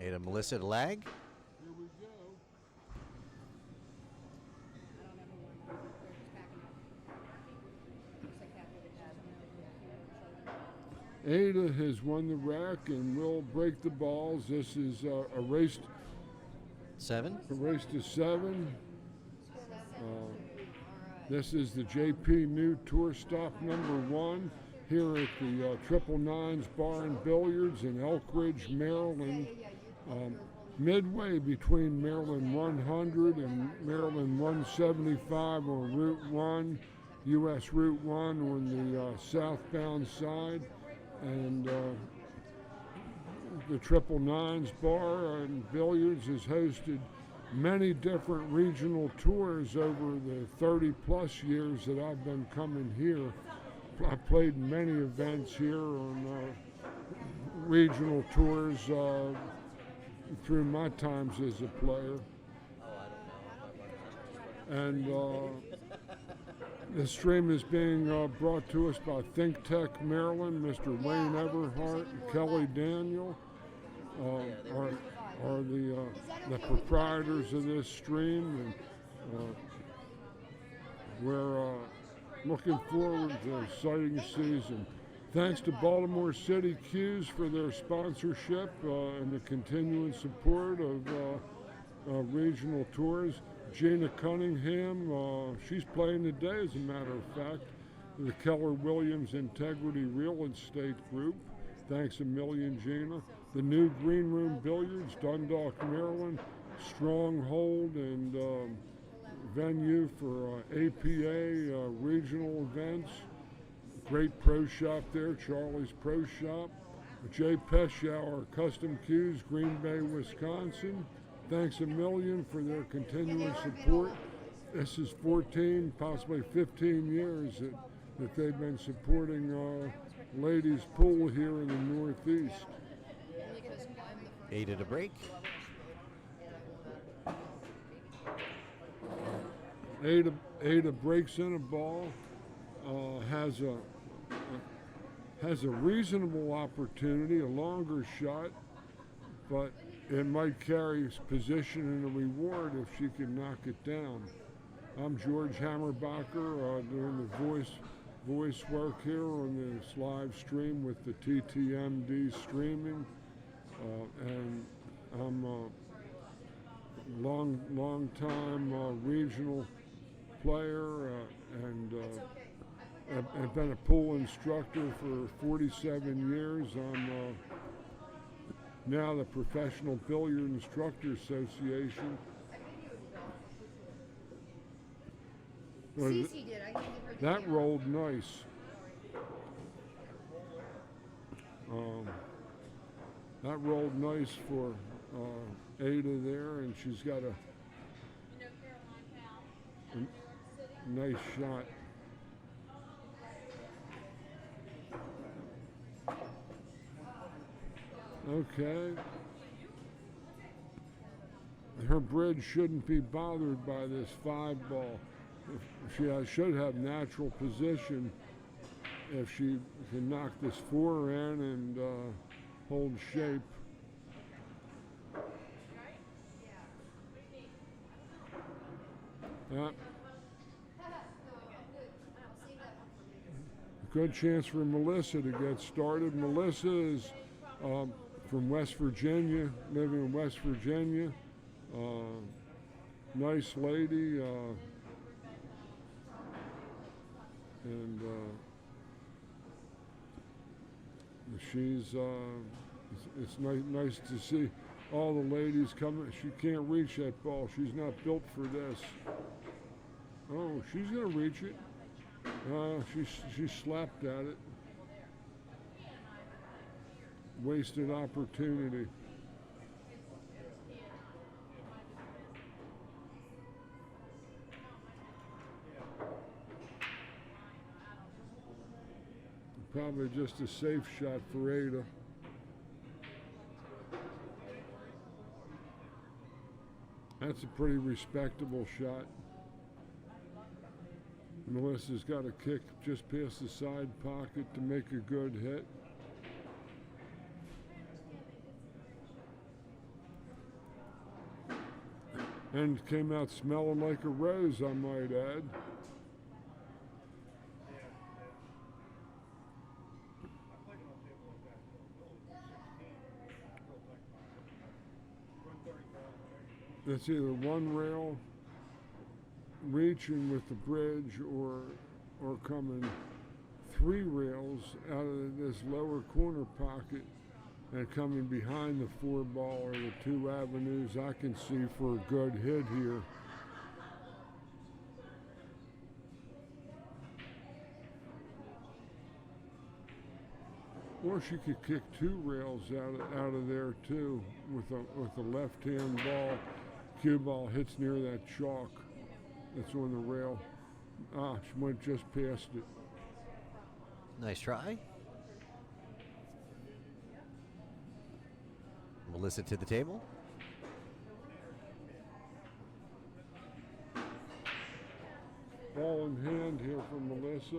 Ada Melissa to lag. Here we go. Ada has won the rack and will break the balls. This is a race 7. to 7. This is the JPNEWT Tour stop number 1 here at the Triple Nines Bar and Billiards in Elkridge, Maryland. Midway between Maryland 100 and Maryland 175 on Route 1, US Route 1 on the southbound side. And the Triple Nines Bar and Billiards has hosted many different regional tours over the 30 plus years that I've been coming here. I played many events here on regional tours through my times as a player. And the stream is being brought to us by Think Tech Maryland. Mr. Wayne Everhart and Kelly Daniel are the proprietors of this stream, and we're looking forward to an exciting season. Thanks to Baltimore City Q's for their sponsorship and the continuing support of regional tours. Gina Cunningham, she's playing today as a matter of fact, the Keller Williams Integrity Real Estate Group. Thanks a million, Gina. The new Green Room Billiards, Dundalk, Maryland, stronghold and venue for APA regional events. Great pro shop there, Charlie's Pro Shop. Jay Peschow, Custom Cues, Green Bay, Wisconsin. Thanks a million for their continuing support. This is 14, possibly 15 years that they've been supporting ladies pool here in the Northeast. Ada to break. Ada breaks in a ball, has a reasonable opportunity, a longer shot, but it might carry position and a reward if she can knock it down. I'm George Hammerbacher doing the voice work here on this live stream with the TTMD streaming, and I'm a long time regional player and I've been a pool instructor for 47 years. I'm now the Professional Billiard Instructor Association. That rolled nice. That rolled nice for Ada there, and she's got a nice shot. Okay. Her bridge shouldn't be bothered by this 5 ball. She should have natural position if she can knock this 4 in and hold shape. Good chance for Melissa to get started. Melissa is from West Virginia, living in West Virginia. Nice lady, and she's. It's nice to see all the ladies coming. She can't reach that ball. She's not built for this. Oh, she's gonna reach it. She slapped at it. Wasted opportunity. Probably just a safe shot for Ada. That's a pretty respectable shot. Melissa's got a kick just past the side pocket to make a good hit. and came out smelling like a rose, I might add. It's either one rail reaching with the bridge or coming 3 rails out of this lower corner pocket and coming behind the 4 ball are the 2 avenues I can see for a good hit here. Or she could kick 2 rails out of there too with a left-hand ball. Cue ball hits near that chalk that's on the rail. Ah, she went just past it. Nice try. Melissa to the table. Ball in hand here from Melissa.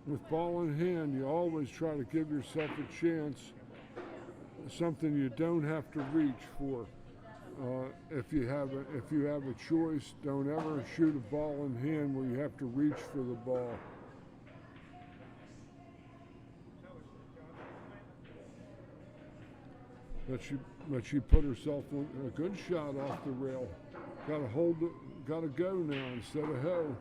With ball in hand, you always try to give yourself a chance, something you don't have to reach for. If you have a choice, don't ever shoot a ball in hand where you have to reach for the ball. But she put herself on a good shot off the rail. Got to go now instead of ho.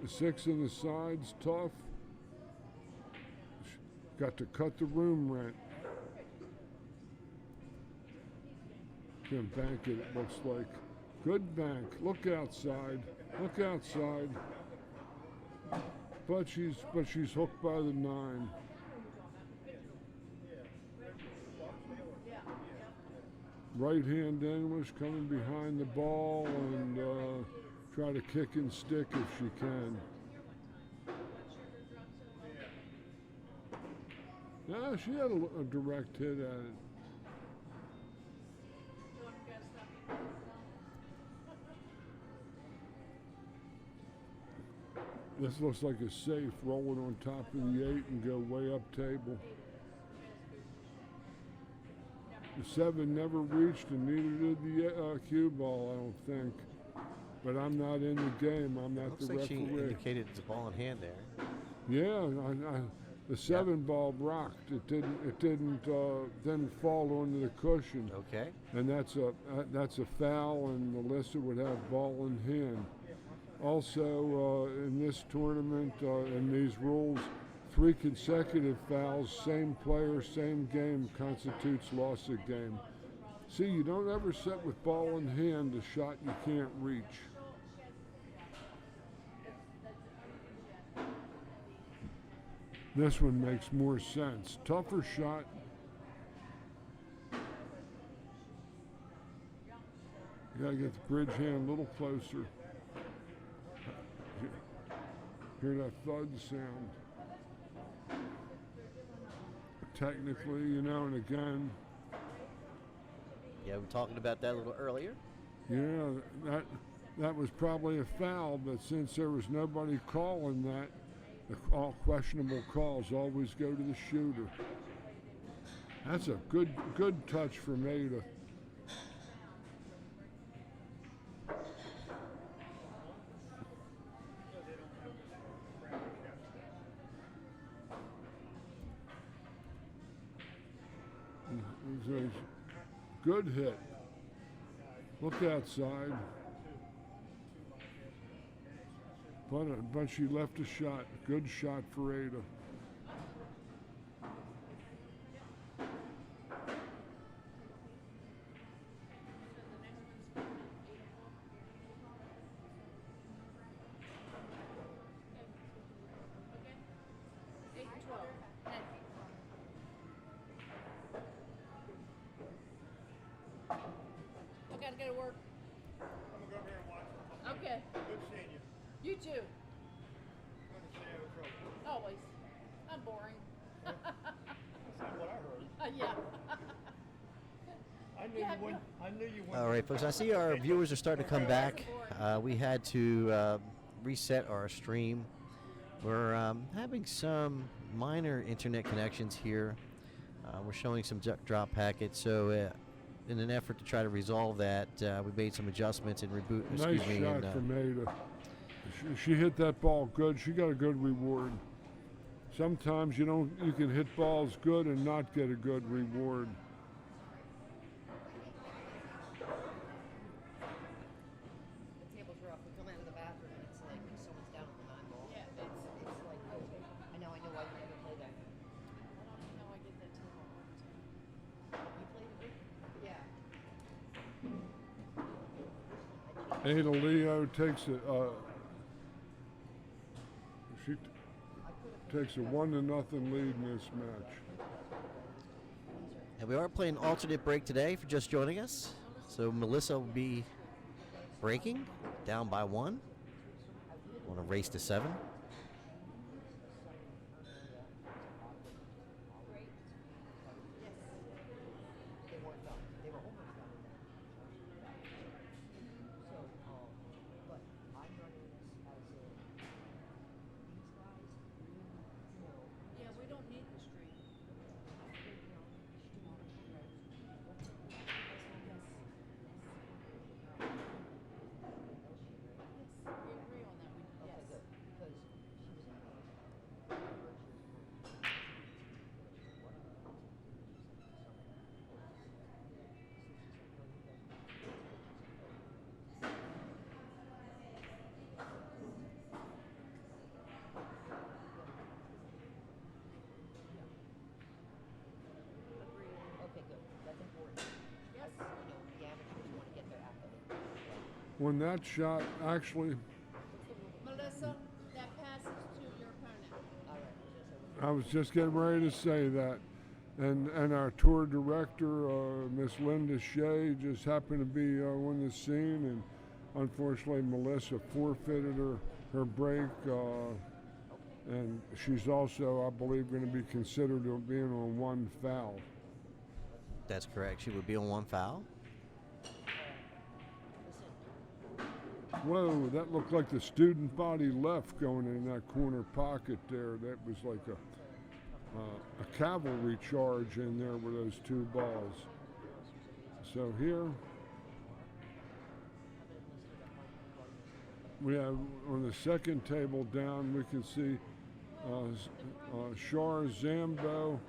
6 in the sides, tough. Got to cut the room rent. Can bank it looks like. Good bank. Look outside. Look outside. But she's hooked by the 9. Right hand English coming behind the ball and try to kick and stick if she can. Yeah, she had a direct hit at it. This looks like a safe. Roll it on top of the 8 and go way up table. The 7 never reached, and neither did the cue ball, I don't think. But I'm not in the game. I'm not the referee. Looks like she indicated it's a ball in hand there. Yeah, the 7 ball rocked. It didn't fall onto the cushion. Okay. And that's a foul, and Melissa would have ball in hand. Also, in this tournament, in these rules, 3 consecutive fouls, same player, same game, constitutes loss of game. See, you don't ever set with ball in hand a shot you can't reach. This one makes more sense. Tougher shot. You gotta get the bridge hand a little closer. Hear that thud sound. Technically, and again. Yeah, we were talking about that a little earlier. Yeah, that was probably a foul, but since there was nobody calling that, all questionable calls always go to the shooter. That's a good touch from Ada. Good hit. Look outside. But she left a shot. Good shot for Ada. I gotta go to work. I'm gonna go over here and watch. Okay. Good seeing you. You too. Good to stay out of trouble. Always. I'm boring. That's not what I heard. Yeah. I I knew you wouldn't. I knew you wouldn't. All right, folks. I see our viewers are starting to come back. We had to reset our stream. We're having some minor internet connections here. We're showing some drop packets. So, in an effort to try to resolve that, we made some adjustments and reboot. Nice shot from Ada. She hit that ball good. She got a good reward. Sometimes you can hit balls good and not get a good reward. The table's rough. We come out of the bathroom and it's like someone's down on the 9 ball. Yeah, It's like, oh, I know why you never play that. I don't even know I get that table all the time. You played it? Yeah. Ada Leo takes a she takes a 1-0 lead in this match. And we are playing alternate break today for just joining us. So Melissa will be breaking, down by 1. Want to race to 7. They weren't done. They were almost done. So, but I'm running this as a, these guys, Yeah, we don't need the stream. We agree on that. okay, Yes. good, because she was okay, good. That's important. Yes. The amateurs want to get their accolade. When that shot actually, Melissa, that passes to your opponent. All right. I was just getting ready to say that. And our tour director, Miss Linda Shea, just happened to be on the scene, and unfortunately Melissa forfeited her break, and she's also, I believe, going to be considered being on 1 foul. That's correct. She would be on 1 foul. Whoa, that looked like the student body left going in that corner pocket there. That was like a cavalry charge in there with those 2 balls. So here we have on the second table down, we can see Shar Zambo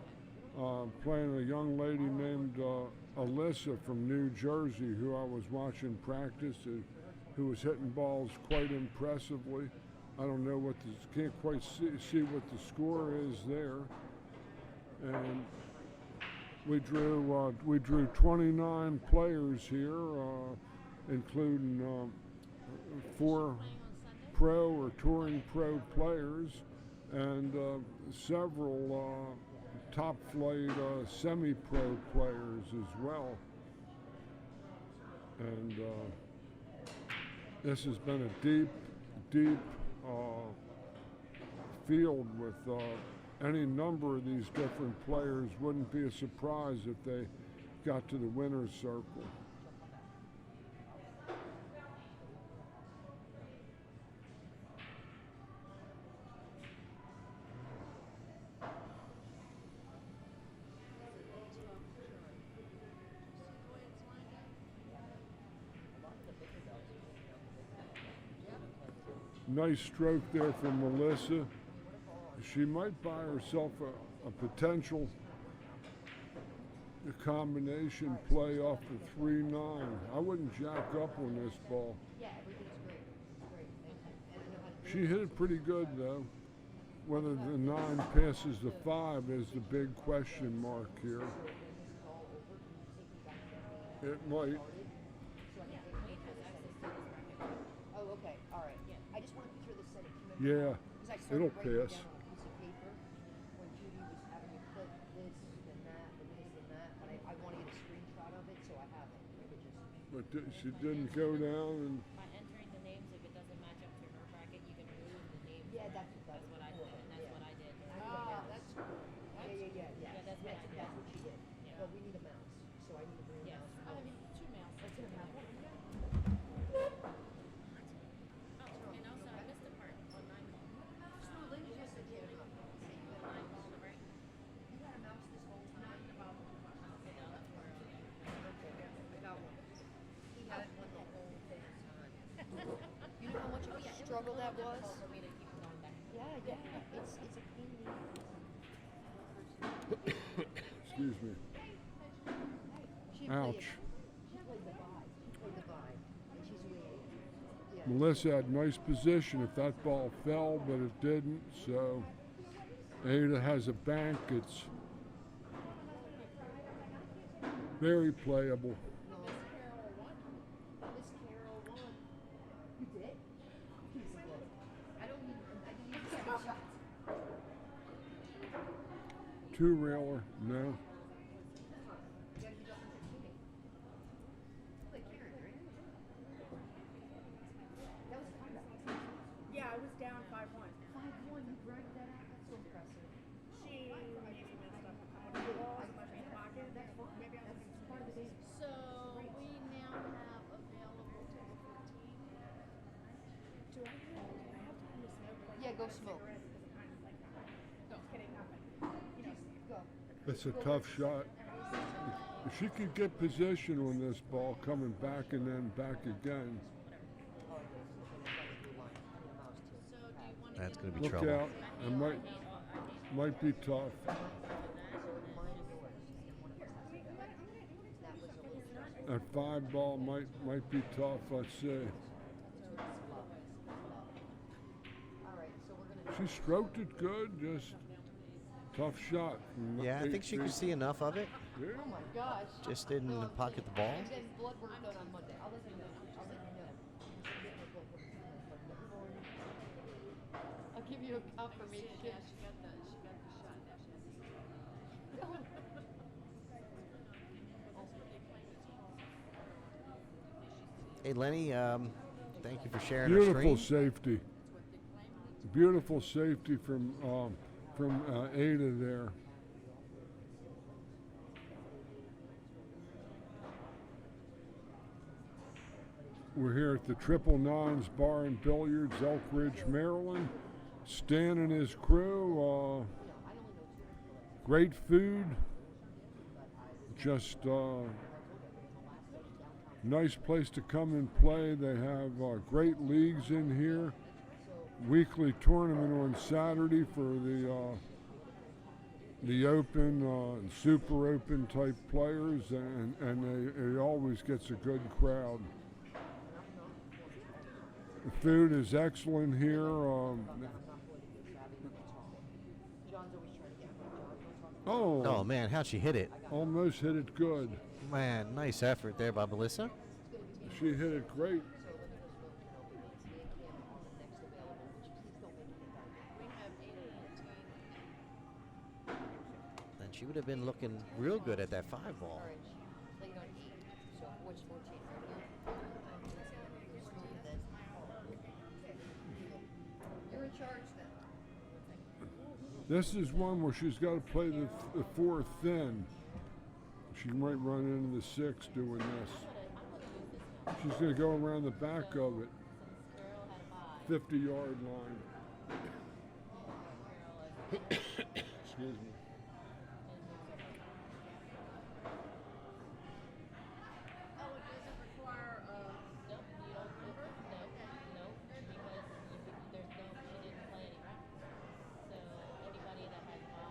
playing a young lady named Alyssa from New Jersey, who I was watching practice, who was hitting balls quite impressively. I don't know what can't quite see what the score is there. And we drew 29 players here, including 4 pro or touring pro players and several top flight semi-pro players as well. And this has been a deep field with any number of these different players. Wouldn't be a surprise if they got to the winner's circle. Nice stroke there from Melissa. She might buy herself a potential combination play off the 3-9. I wouldn't jack up on this ball. Yeah, everything's great. It's great. And I know how to She hit it pretty good though. Whether the 9 passes the 5 is the big question mark here. It might. Oh, okay. All right. I just want to be sure this said it. Yeah, Because I started it'll writing pass. down on a piece of paper when Judy was having me put this and that and this and that, and I want to get a screenshot of it so I have it. I could just. But she didn't go down, and By entering the names, if it doesn't match up to her bracket, you can remove the names. Yeah, from that's it. what That's what I did, and that's what I did. Ah, that's cool. Yeah. Yeah, that's what I did. That's what she did. Yeah. But we need a mouse, so I need to bring a Yes. mouse. that was? For me to keep going back. Yeah, it's a pain in the Excuse me. She Ouch. She played the vibe. And she's waiting. Yeah. Melissa had nice position if that ball fell, but it didn't. So Ada has a bank. It's very playable. No. Miss Carol won. You did? Piece of work. I didn't even see the shots. Two railer, no. You gotta be just entertaining. Like Karen, right? That was a comeback. Yeah, I was down 5-1. 5-1, you bragged that out. That's so impressive. She made some good stuff. The balls in my pocket. That's fine. Maybe I was That's part of the game. So we now have available till the 14th. Do I have to smoke? Yeah, go smoke. No, kidding. Go. It's a tough shot. If she could get position on this ball coming back and then back again, That's going to be look trouble. out. It might be tough. That 5 ball might be tough. Let's see. She stroked it good, just tough shot. from Yeah, I think she could 8-3. see enough of it. Yeah. Oh my gosh. Just didn't pocket the ball. And then blood work done on Monday. I'll let you know. I'll give you a confirmation. Yeah, she got the shot. Now she has Hey, Lenny, thank you for sharing Beautiful our stream. safety. Beautiful safety from Ada there. We're here at the Triple Nines Bar and Billiards, Elkridge, Maryland. Stan and his crew. Great food. Just nice place to come and play. They have great leagues in here. Weekly tournament on Saturday for the open and super open type players, and it always gets a good crowd. The food is excellent here. Oh, man, how'd she hit it? Almost hit it good. Man, nice effort there by Melissa. She hit it great. Then she would have been looking real good at that 5 ball. Played on 8, so what's 14 right here? You're in charge then. This is one where she's got to play the 4 thin. She might run into the 6 doing this. She's going to go around the back of it. 50-yard line. Excuse me. Oh, it doesn't require Nope, you don't put, nope, because she didn't play any rounds. So anybody that has 5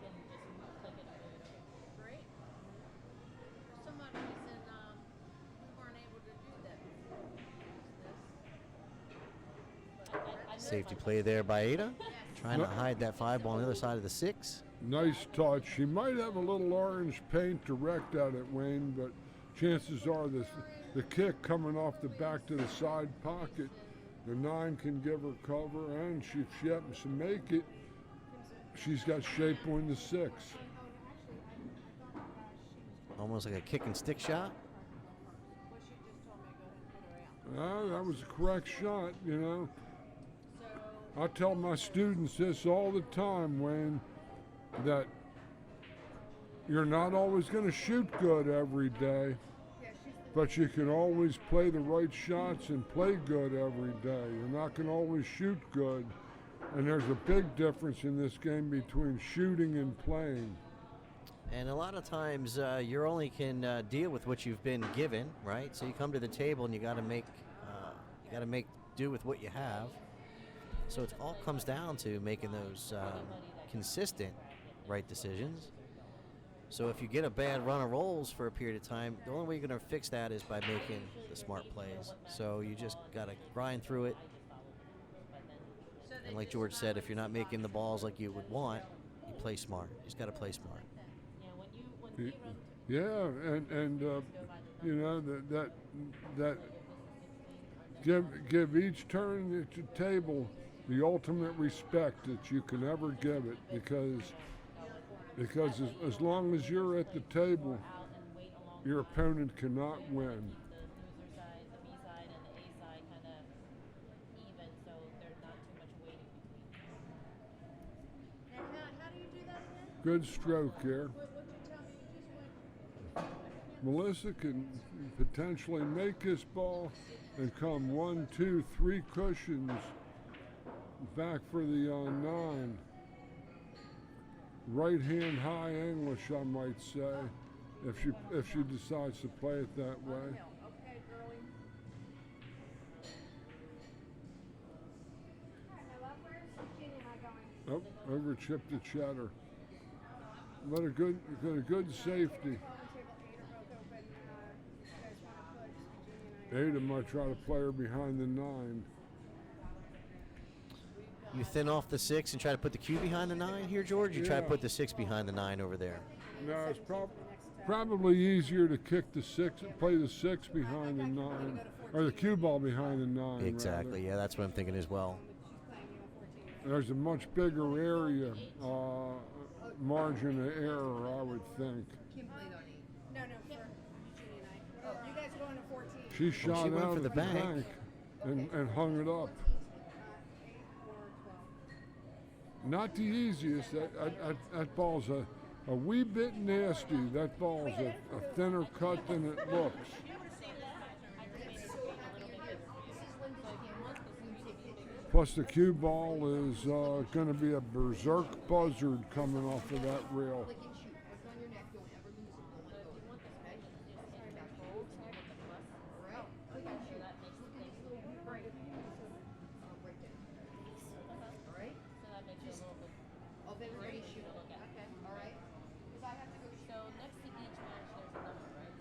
can just click it over. break. For some odd reason, we weren't able to do that before. I know Safety play there by Ada. Trying to hide that 5 ball on the other side of the 6. Nice touch. She might have a little orange paint direct at it, Wayne, but chances are the kick coming off the back to the side pocket, the 9 can give her cover, and if she happens to make it, she's got shape on the 6. Almost like a kick and stick shot. That was a correct shot, you know. I tell my students this all the time, Wayne, that you're not always going to shoot good every day, but you can always play the right shots and play good every day. You're not going to always shoot good, and there's a big difference in this game between shooting and playing. And a lot of times you only can deal with what you've been given, right? So you come to the table and you got to make do with what you have. So it all comes down to making those consistent right decisions. So if you get a bad run of rolls for a period of time, the only way you're going to fix that is by making the smart plays. So you just got to grind through it. And like George said, if you're not making the balls like you would want, you play smart. You just got to play smart. Yeah, and you know that give each turn at your table the ultimate respect that you can ever give it, because as long as you're at the table, your opponent cannot win. Now, how do you do that again? Good stroke here. What'd you tell me? You just went. Melissa can potentially make this ball and come 1, 2, 3 cushions back for the 9. Right hand high English, I might say, if she decides to play it that way. Okay, girlie. Oh, over chip to cheddar. But a good safety. Ada might try to play her behind the 9. You thin off the 6 and try to put the cue behind the 9 here, George? You try to Yeah. put the 6 behind the 9 over there. No, it's probably easier to kick the 6, play the 6 behind the 9, or the cue ball behind the 9. Exactly. rather. Yeah, that's what I'm thinking as well. There's a much bigger area, margin of error, I would think. Kim played on 8. No, for Eugenie and I. Oh, you guys are going to 14. She shot went out for at the bank. and hung it up. 8 or 12. Not the easiest. That ball's a wee bit nasty. That ball's a thinner cut than it looks. Plus the cue ball is going to be a berserk buzzard coming off of that rail. Flick and shoot. What's on your neck? Don't ever lose it. Don't let go. Okay? Sorry, back hold. All right. Flick and shoot. Flick and shoot. Right. Right there. All right. Oh, then we're ready to shoot. Okay. All right. Because I have to go shoot. So next to each match, there's a number, right?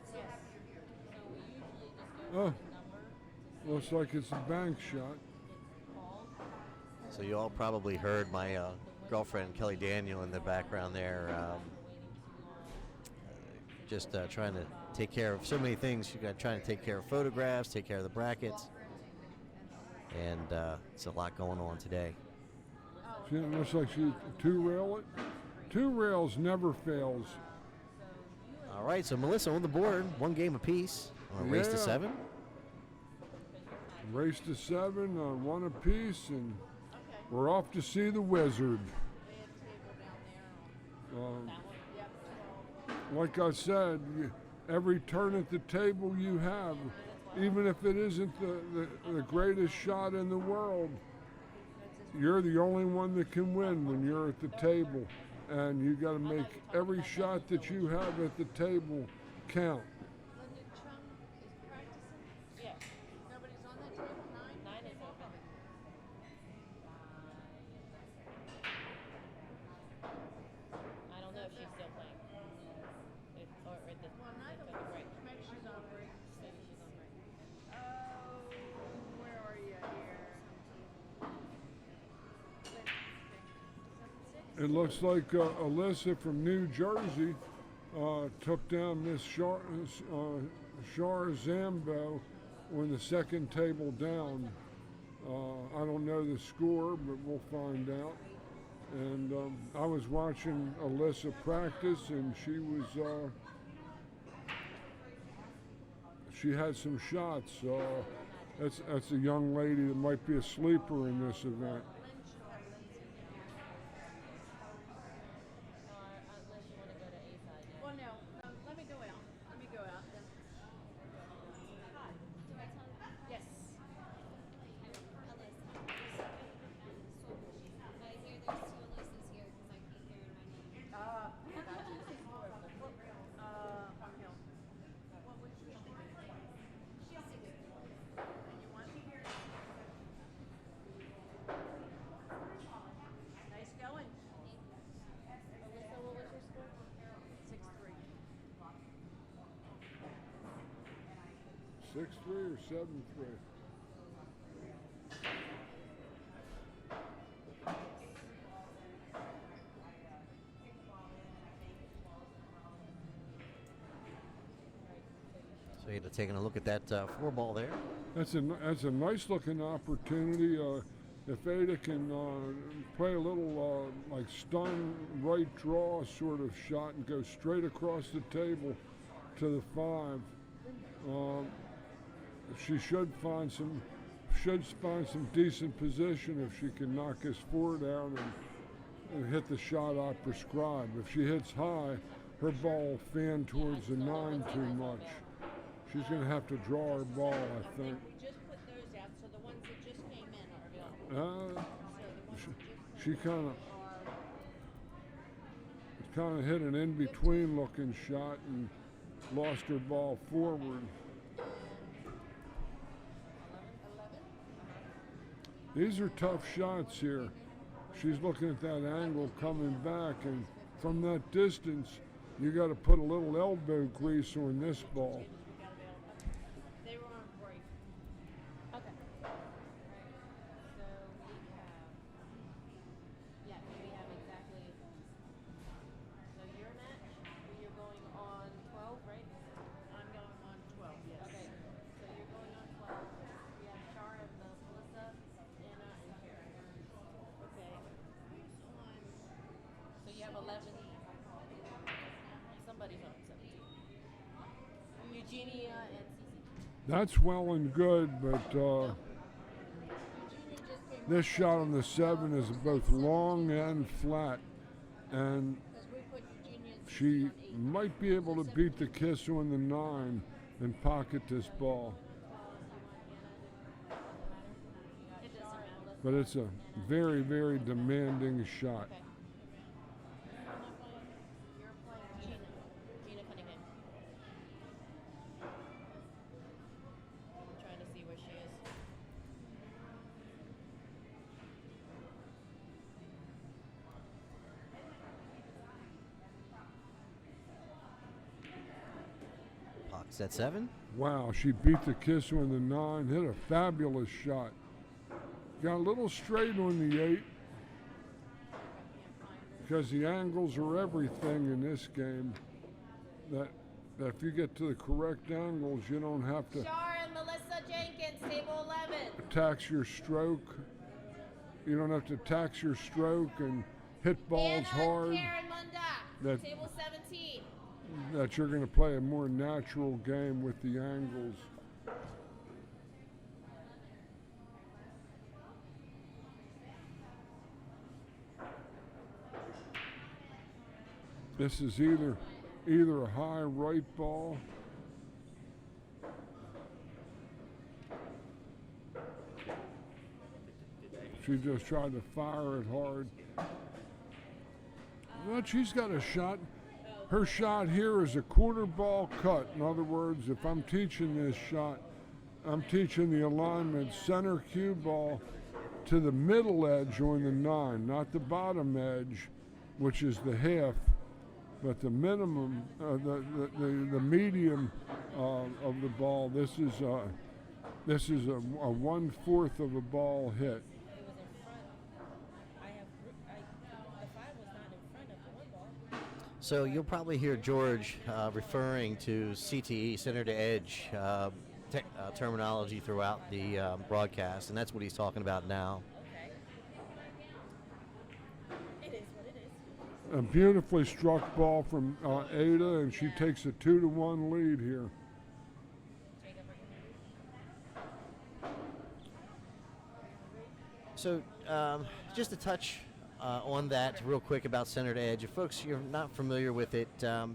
So happy you're here. So we usually just Oh. go with the number to Looks like it's a bank shot. call. So you all probably heard my girlfriend, Kelly Daniel, in the background there. Just trying to take care of so many things. You got trying to take care of photographs, take care of the brackets, and it's a lot going on today. See, it looks like she two-rail it. Two rails never fails. All right, so Melissa on the board, 1 game apiece on a race to Yeah. 7. Race to 7, 1 apiece, and Okay. we're off to see the wizard. They had a table down there. Like I said, every turn at the table you have, even if it isn't the greatest shot in the world, you're the only one that can win when you're at the table. And you got to make every shot that you have at the table count. Linda Chung is practicing. Yeah. Nobody's on that table. 9. 9 is open. I don't know if she's still playing. Or at this Well, at neither the one. break. Maybe she's on break. Maybe she's on break. Oh, where are you here? It looks like Alyssa from New Jersey took down Miss Shar Zambo on the second table down. I don't know the score, but we'll find out. And I was watching Alyssa practice, and she had some shots. That's a young lady that might be a sleeper in this event. Unless you want to go to A side. Yeah. Well, no, let me go out. Let me go out. Then. Yes. Uphill. What would you think? And you want? 6-3 or 7-3. So you're taking a look at that 4 ball there. That's a nice looking opportunity. If Ada can play a little like stun right draw sort of shot and go straight across the table to the 5, she should find some decent position if she can knock this 4 down and hit the shot I prescribed. If she hits high, her ball will fan towards the 9 too much. She's going to have to draw her ball, I think. We just put those out, so the ones that just came in are available. She kind of hit an in-between looking shot and lost her ball forward. 11. These are tough shots here. She's looking at that angle coming back, and from that distance, you got to put a little elbow grease on this ball. They were on break. Okay. Right. So we have exactly. So your match, you're going on 12, right? I'm going on 12, yes. Okay. So you're going on 12. We have Shara, Melissa, Anna, and Karen. Okay. Who's on? So you have 11. Somebody's on 17. Eugenia and Cece. That's well and good, but Eugenia just came this shot on the 7 is both long and flat, and because we put Eugenia and she Cece on 8. might be able to beat the kiss on the 9 and pocket this ball. It doesn't matter. But it's a very, very demanding shot. Okay. You're playing Gina. Gina Cunningham. I'm trying to see where she is. Pockets at 7. Wow, she beat the kiss on the 9, hit a fabulous shot. Got a little straight on the 8 because the angles are everything in this game. That if you get to the correct angles, you don't have to Shara and Melissa Jenkins, table 11. tax your stroke. You don't have to tax your stroke and hit balls Anna hard. and Karen Munda, That- table 17. That you're going to play a more natural game with the angles. This is either a high right ball. She just tried to fire it hard. But she's got a shot. Her shot here is a quarter ball cut. In other words, if I'm teaching this shot, I'm teaching the alignment center cue ball to the middle edge on the 9, not the bottom edge, which is the half, but the minimum, the medium of the ball. This is a 1/4 of a ball hit. It was in front. The 5 was not in front of the 1 ball. So you'll probably hear George referring to CTE, center to edge terminology throughout the broadcast, and that's what he's talking about now. Okay. It is what it is. A beautifully struck ball from Ada, and she takes a 2-1 lead here. So just to touch on that real quick about centered edge. If folks you're not familiar with it,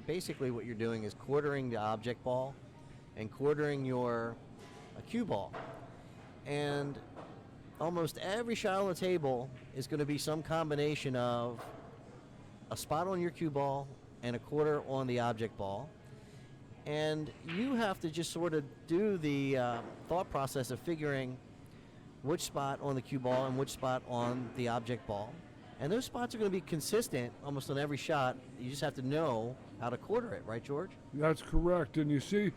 basically what you're doing is quartering the object ball and quartering your cue ball. And almost every shot on the table is going to be some combination of a spot on your cue ball and a quarter on the object ball. And you have to just sort of do the thought process of figuring which spot on the cue ball and which spot on the object ball. And those spots are going to be consistent almost on every shot. You just have to know how to quarter it, right, George? That's correct. And you see,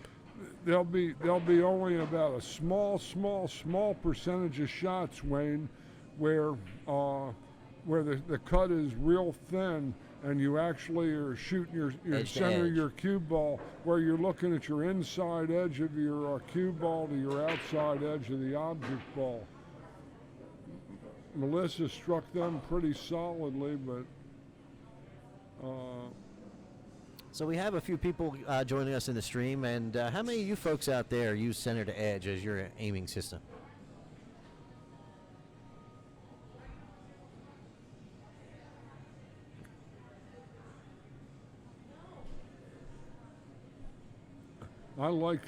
there'll be only about a small percentage of shots, Wayne, where the cut is real thin and you actually are shooting your Edge to center edge. your cue ball, where you're looking at your inside edge of your cue ball to your outside edge of the object ball. Melissa struck them pretty solidly, but So we have a few people joining us in the stream, and how many of you folks out there use center to edge as your aiming system? I like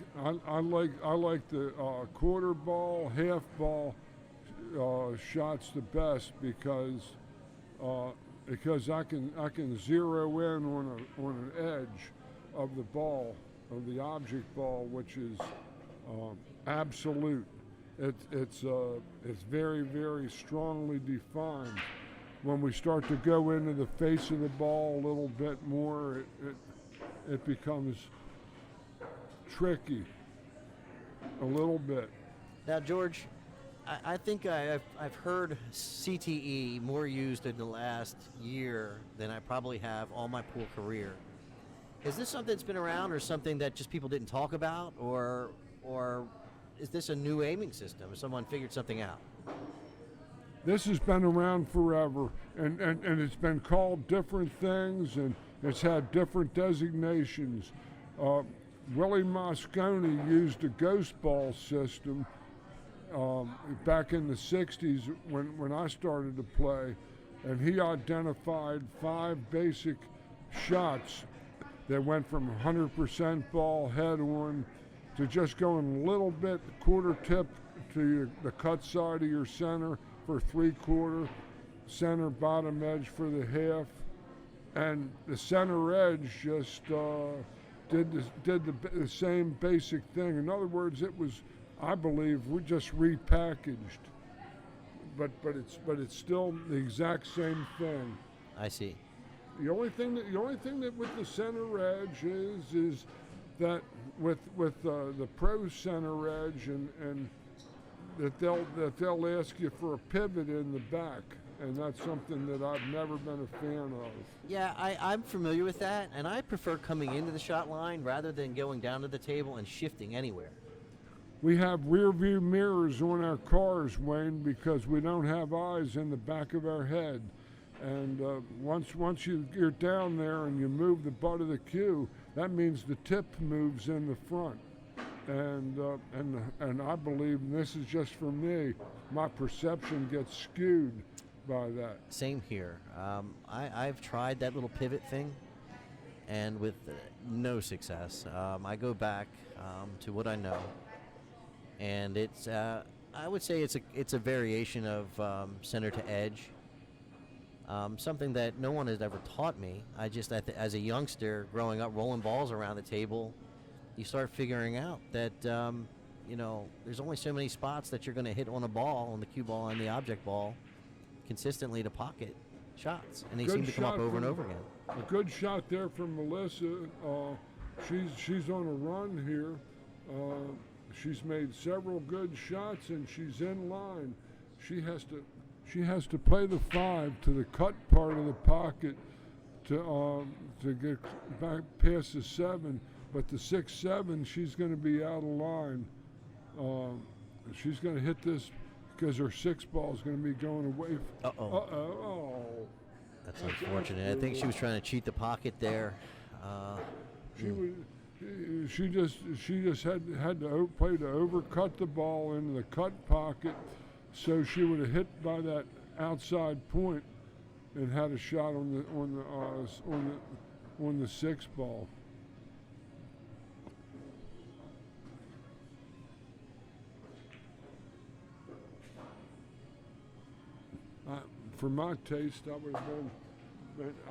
the quarter ball, half ball shots the best because I can zero in on an edge of the ball, of the object ball, which is absolute. It's very, very strongly defined. When we start to go into the face of the ball a little bit more, it becomes tricky a little bit. Now, George, I think I've heard CTE more used in the last year than I probably have all my pool career. Is this something that's been around, or something that just people didn't talk about, or is this a new aiming system? Someone figured something out? This has been around forever, and it's been called different things, and it's had different designations. Willie Moscone used a ghost ball system back in the 60s when I started to play, and he identified 5 basic shots that went from 100% ball head on to just going a little bit quarter tip to the cut side of your center for 3/4, center bottom edge for the half, and the center edge just did the same basic thing. In other words, it was, I believe, we just repackaged, but it's still the exact same thing. I see. The only thing that with the center edge is that with the pro center edge and that they'll ask you for a pivot in the back, and that's something that I've never been a fan of. Yeah, I'm familiar with that, and I prefer coming into the shot line rather than going down to the table and shifting anywhere. We have rear view mirrors on our cars, Wayne, because we don't have eyes in the back of our head. And once you're down there and you move the butt of the cue, that means the tip moves in the front. And I believe, and this is just for me, my perception gets skewed by that. Same here. I've tried that little pivot thing, and with no success. I go back to what I know, and it's I would say it's a variation of center to edge. Something that no one has ever taught me. I just, as a youngster growing up rolling balls around the table, you start figuring out that there's only so many spots that you're going to hit on a ball, on the cue ball and the object ball, consistently to pocket shots, and they Good seem to come up shot over and from- over again. A good shot there from Melissa. She's on a run here. She's made several good shots, and she's in line. She has to play the 5 to the cut part of the pocket to get back past the 7. But the 6-7, she's going to be out of line. She's going to hit this because her 6 ball is going to be going away. Uh-oh. That's unfortunate. I think she was trying to cheat the pocket there. She just had to play to overcut the ball into the cut pocket, so she would have hit by that outside point and had a shot on the 6 ball. For my taste, I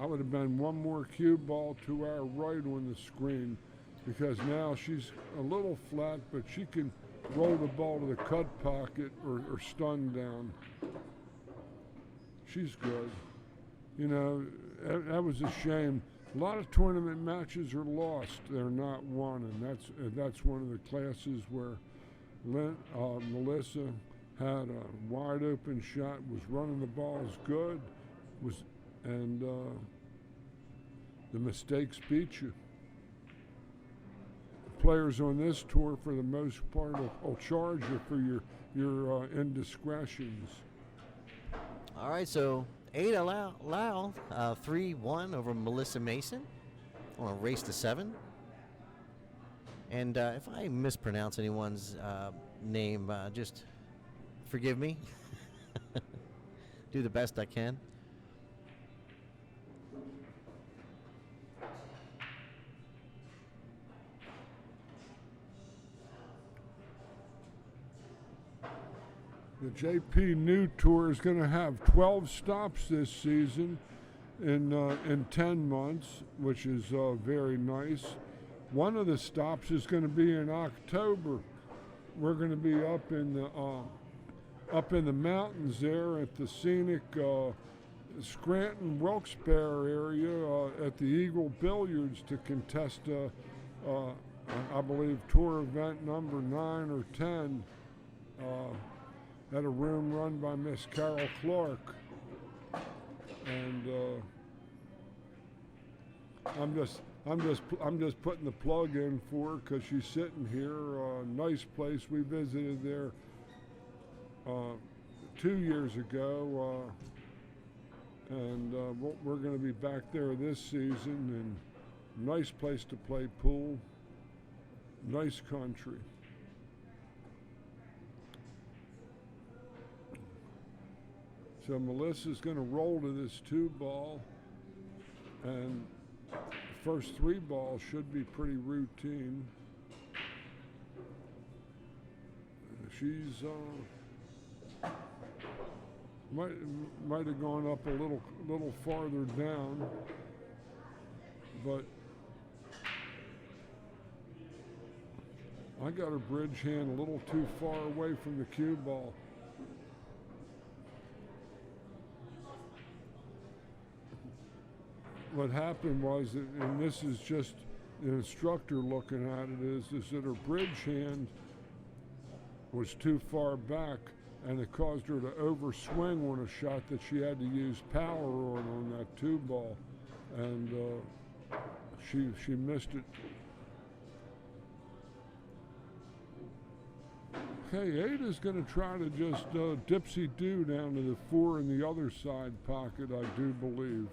would have been one more cue ball to our right on the screen, because now she's a little flat, but she can roll the ball to the cut pocket or stun down. She's good. That was a shame. A lot of tournament matches are lost; they're not won, and that's one of the classes where Melissa had a wide open shot, was running the balls good, and the mistakes beat you. Players on this tour, for the most part, will charge you for your indiscretions. All right, so Ada Lau 3-1 over Melissa Mason on a race to 7. And if I mispronounce anyone's name, just forgive me. Do the best I can. The JPNEWT Tour is going to have 12 stops this season in 10 months, which is very nice. One of the stops is going to be in October. We're going to be up in the mountains there at the scenic Scranton Wilkes-Barre area at the Eagle Billiards to contest I believe tour event number 9 or 10. At a room run by Miss Carol Clark, and I'm just putting the plug in for her because she's sitting here. Nice place. We visited there 2 years ago, and we're going to be back there this season. And nice place to play pool. Nice country. So Melissa's going to roll to this 2-ball, and the first 3 balls should be pretty routine. She's might have gone up a little farther down, but I got her bridge hand a little too far away from the cue ball. What happened was, and this is just the instructor looking at it, is that her bridge hand was too far back, and it caused her to overswing on a shot that she had to use power on that 2-ball, and she missed it. Okay, Ada's going to try to just dipsy-do down to the 4 in the other side pocket, I do believe.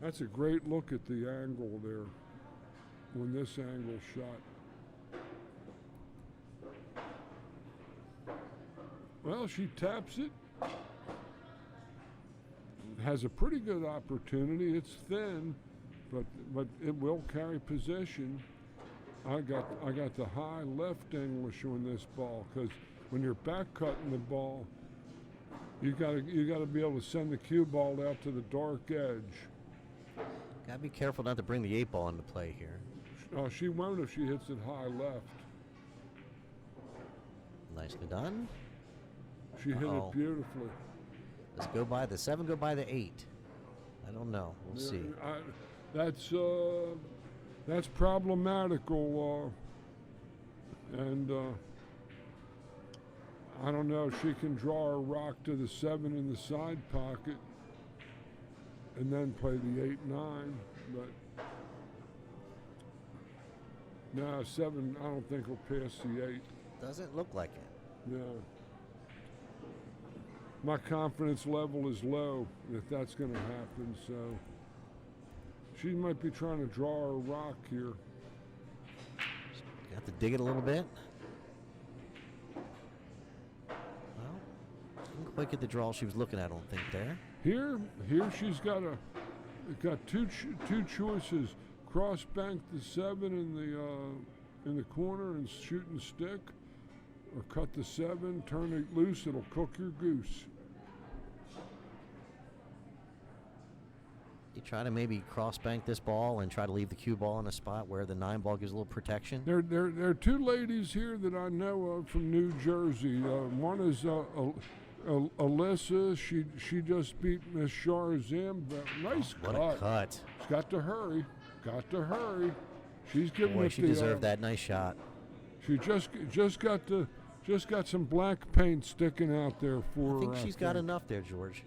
That's a great look at the angle there when this angle shot. Well, she taps it. Has a pretty good opportunity. It's thin, but it will carry position. I got the high left English on this ball, because when you're back cutting the ball, you gotta be able to send the cue ball out to the dark edge. Gotta be careful not to bring the 8-ball into play here. She won't if she hits it high left. Nicely done. She hit it beautifully. Let's go by the 7, go by the 8. I don't know. We'll see. That's problematical, and I don't know if she can draw a rock to the 7 in the side pocket and then play the 8-9, but no, 7 I don't think will pass the 8. Doesn't look like it. No. My confidence level is low if that's going to happen, so she might be trying to draw a rock here. Got to dig it a little bit. Well, didn't quite get the draw she was looking at, I don't think, there. Here she's got two choices: cross bank the 7 in the corner and shoot and stick, or cut the 7, turn it loose. It'll cook your goose. You try to maybe cross bank this ball and try to leave the cue ball in a spot where the 9-ball gives a little protection. There are 2 ladies here that I know of from New Jersey. One is Alyssa, she just beat Miss Sharzam. Nice What cut. a cut. She's got to hurry. Got to hurry. She's giving Boy, it she the, deserved that nice shot. She just got some black paint sticking out there for her. I think she's got enough there, George.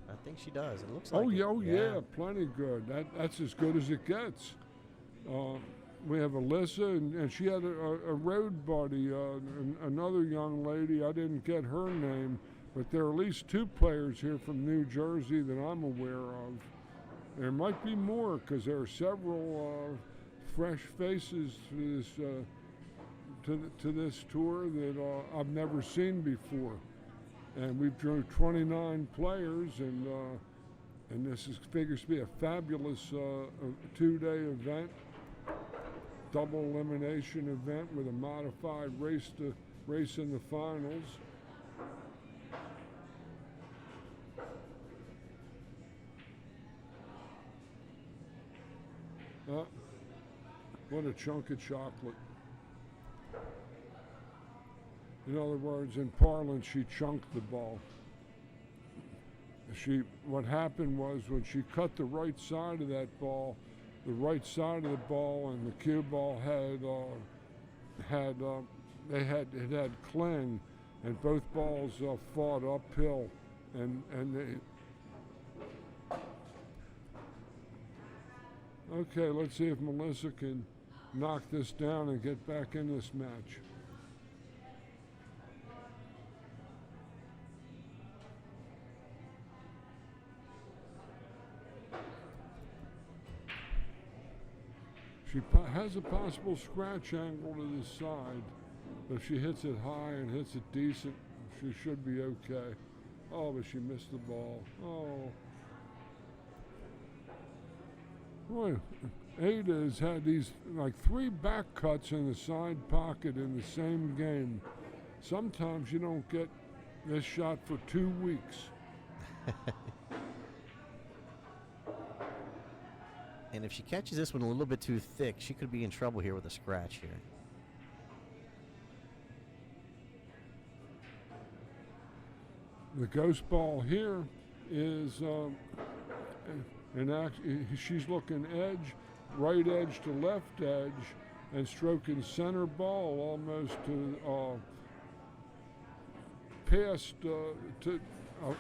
I think she does. It looks like Oh it. yeah, plenty good. That's as good as it gets. We have Alyssa, and she had a road buddy, another young lady. I didn't get her name, but there are at least 2 players here from New Jersey that I'm aware of. There might be more because there are several fresh faces to this tour that I've never seen before. And we've drew 29 players, and this figures to be a fabulous 2-day event, double elimination event with a modified race in the finals. What a chunk of chocolate. In other words, in parlance, she chunked the ball. What happened was when she cut the right side of that ball, the right side of the ball and the cue ball it had cling, and both balls fought uphill, and they. Okay, let's see if Melissa can knock this down and get back in this match. She has a possible scratch angle to the side. If she hits it high and hits it decent, she should be okay. Oh, but she missed the ball. Oh. Boy, Ada has had these like 3 back cuts in the side pocket in the same game. Sometimes you don't get this shot for 2 weeks. And if she catches this one a little bit too thick, she could be in trouble here with a scratch here. The ghost ball here is, she's looking right edge to left edge, and stroking center ball almost to past to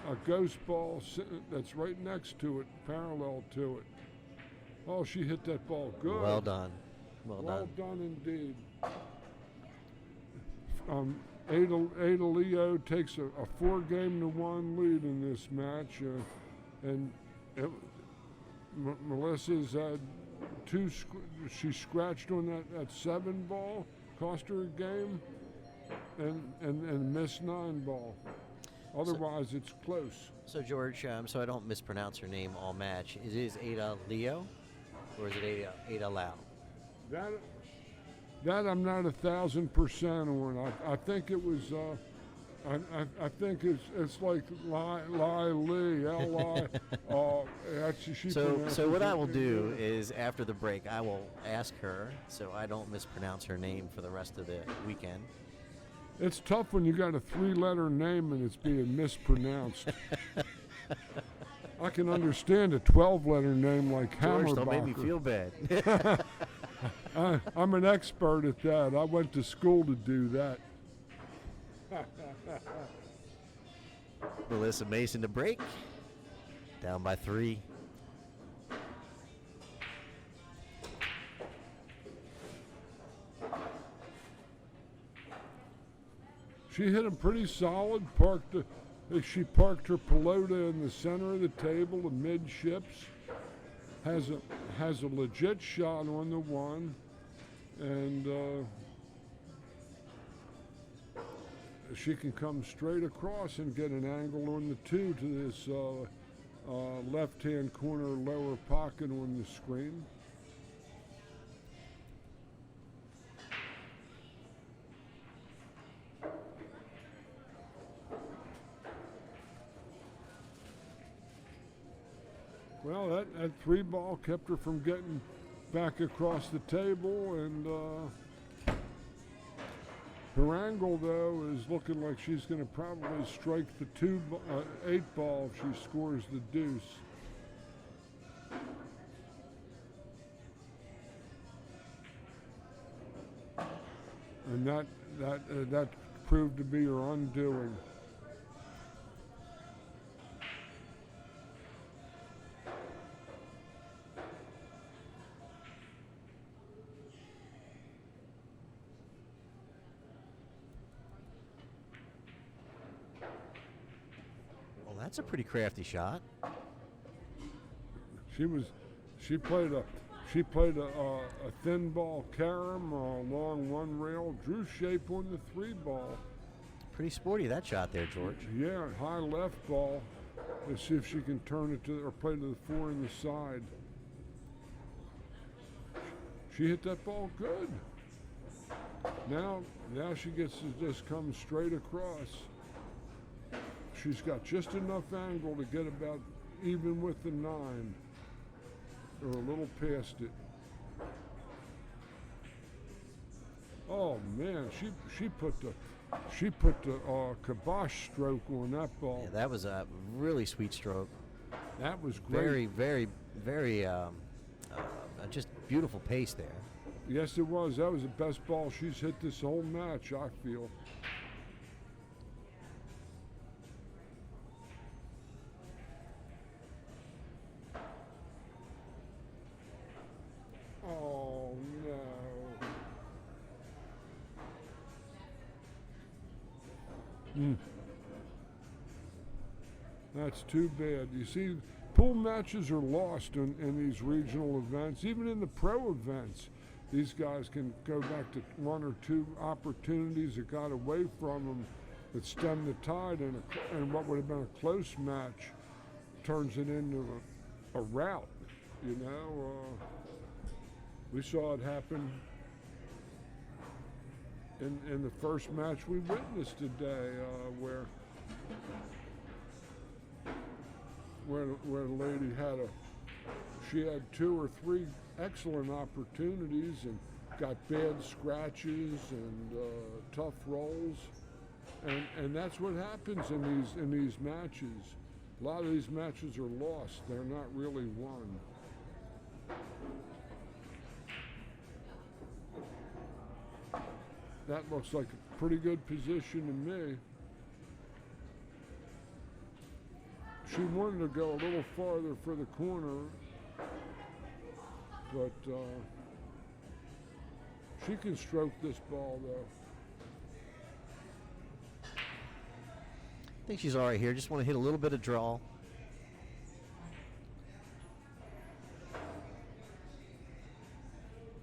a ghost ball that's right next to it, parallel to it. Oh, she hit that ball good. Well done. Well Well done. done indeed. Ada Leo takes a 4-game-to-1 lead in this match, and Melissa's had 2. She scratched on that 7 ball, cost her a game, and missed 9 ball. Otherwise, it's close. So George, so I don't mispronounce her name all match. Is it Ada Leo, or is it Ada Lau? That I'm not 1,000% on. I think it was. I think it's like Lee, L-I. So what I will do is after the break, I will ask her so I don't mispronounce her name for the rest of the weekend. It's tough when you got a 3-letter name and it's being mispronounced. I can understand a 12-letter name like George, Hammerbacher. don't make me feel bad. I'm an expert at that. I went to school to do that. Melissa Mason to break. Down by 3. She hit him pretty solid. She parked her pelota in the center of the table, the midships. Has a legit shot on the 1, and she can come straight across and get an angle on the 2 to this left-hand corner lower pocket on the screen. Well, that 3 ball kept her from getting back across the table, and Her angle, though, is looking like she's going to probably strike the 8 ball if she scores the deuce. And that proved to be her undoing. Well, that's a pretty crafty shot. She played a thin ball carom along one rail, drew shape on the 3 ball. Pretty sporty, that shot there, George. Yeah, high left ball. Let's see if she can turn it to or play to the 4 in the side. She hit that ball good. Now she gets to just come straight across. She's got just enough angle to get about even with the 9, or a little past it. Oh man, she put the kibosh stroke on that ball. Yeah, that was a really sweet stroke. That was great. Very, very, very just beautiful pace there. Yes, it was. That was the best ball she's hit this whole match, I feel. Oh, no. That's too bad. You see, pool matches are lost in these regional events. Even in the pro events, these guys can go back to 1 or 2 opportunities that got away from them that stemmed the tide, and what would have been a close match turns it into a rout, you know. We saw it happen in the first match we witnessed today, where the lady she had 2 or 3 excellent opportunities and got bad scratches and tough rolls, and that's what happens in these matches. A lot of these matches are lost; they're not really won. That looks like a pretty good position to me. She wanted to go a little farther for the corner, but she can stroke this ball, though. I think she's all right here. Just want to hit a little bit of draw.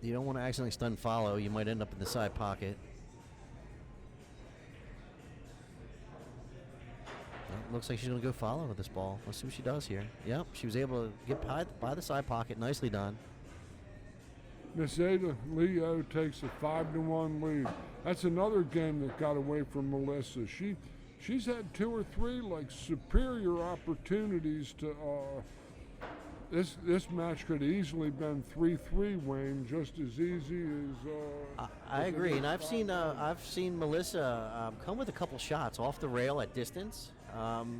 You don't want to accidentally stun follow. You might end up in the side pocket. Well, looks like she's going to go follow with this ball. Let's see what she does here. Yep, she was able to get by the side pocket. Nicely done. Miss Ada Leo takes a 5-1 lead. That's another game that got away from Melissa. She's had 2 or 3 like superior opportunities to. This match could easily been 3-3, Wayne, just as easy as. I agree, and I've seen Melissa come with a couple shots off the rail at distance,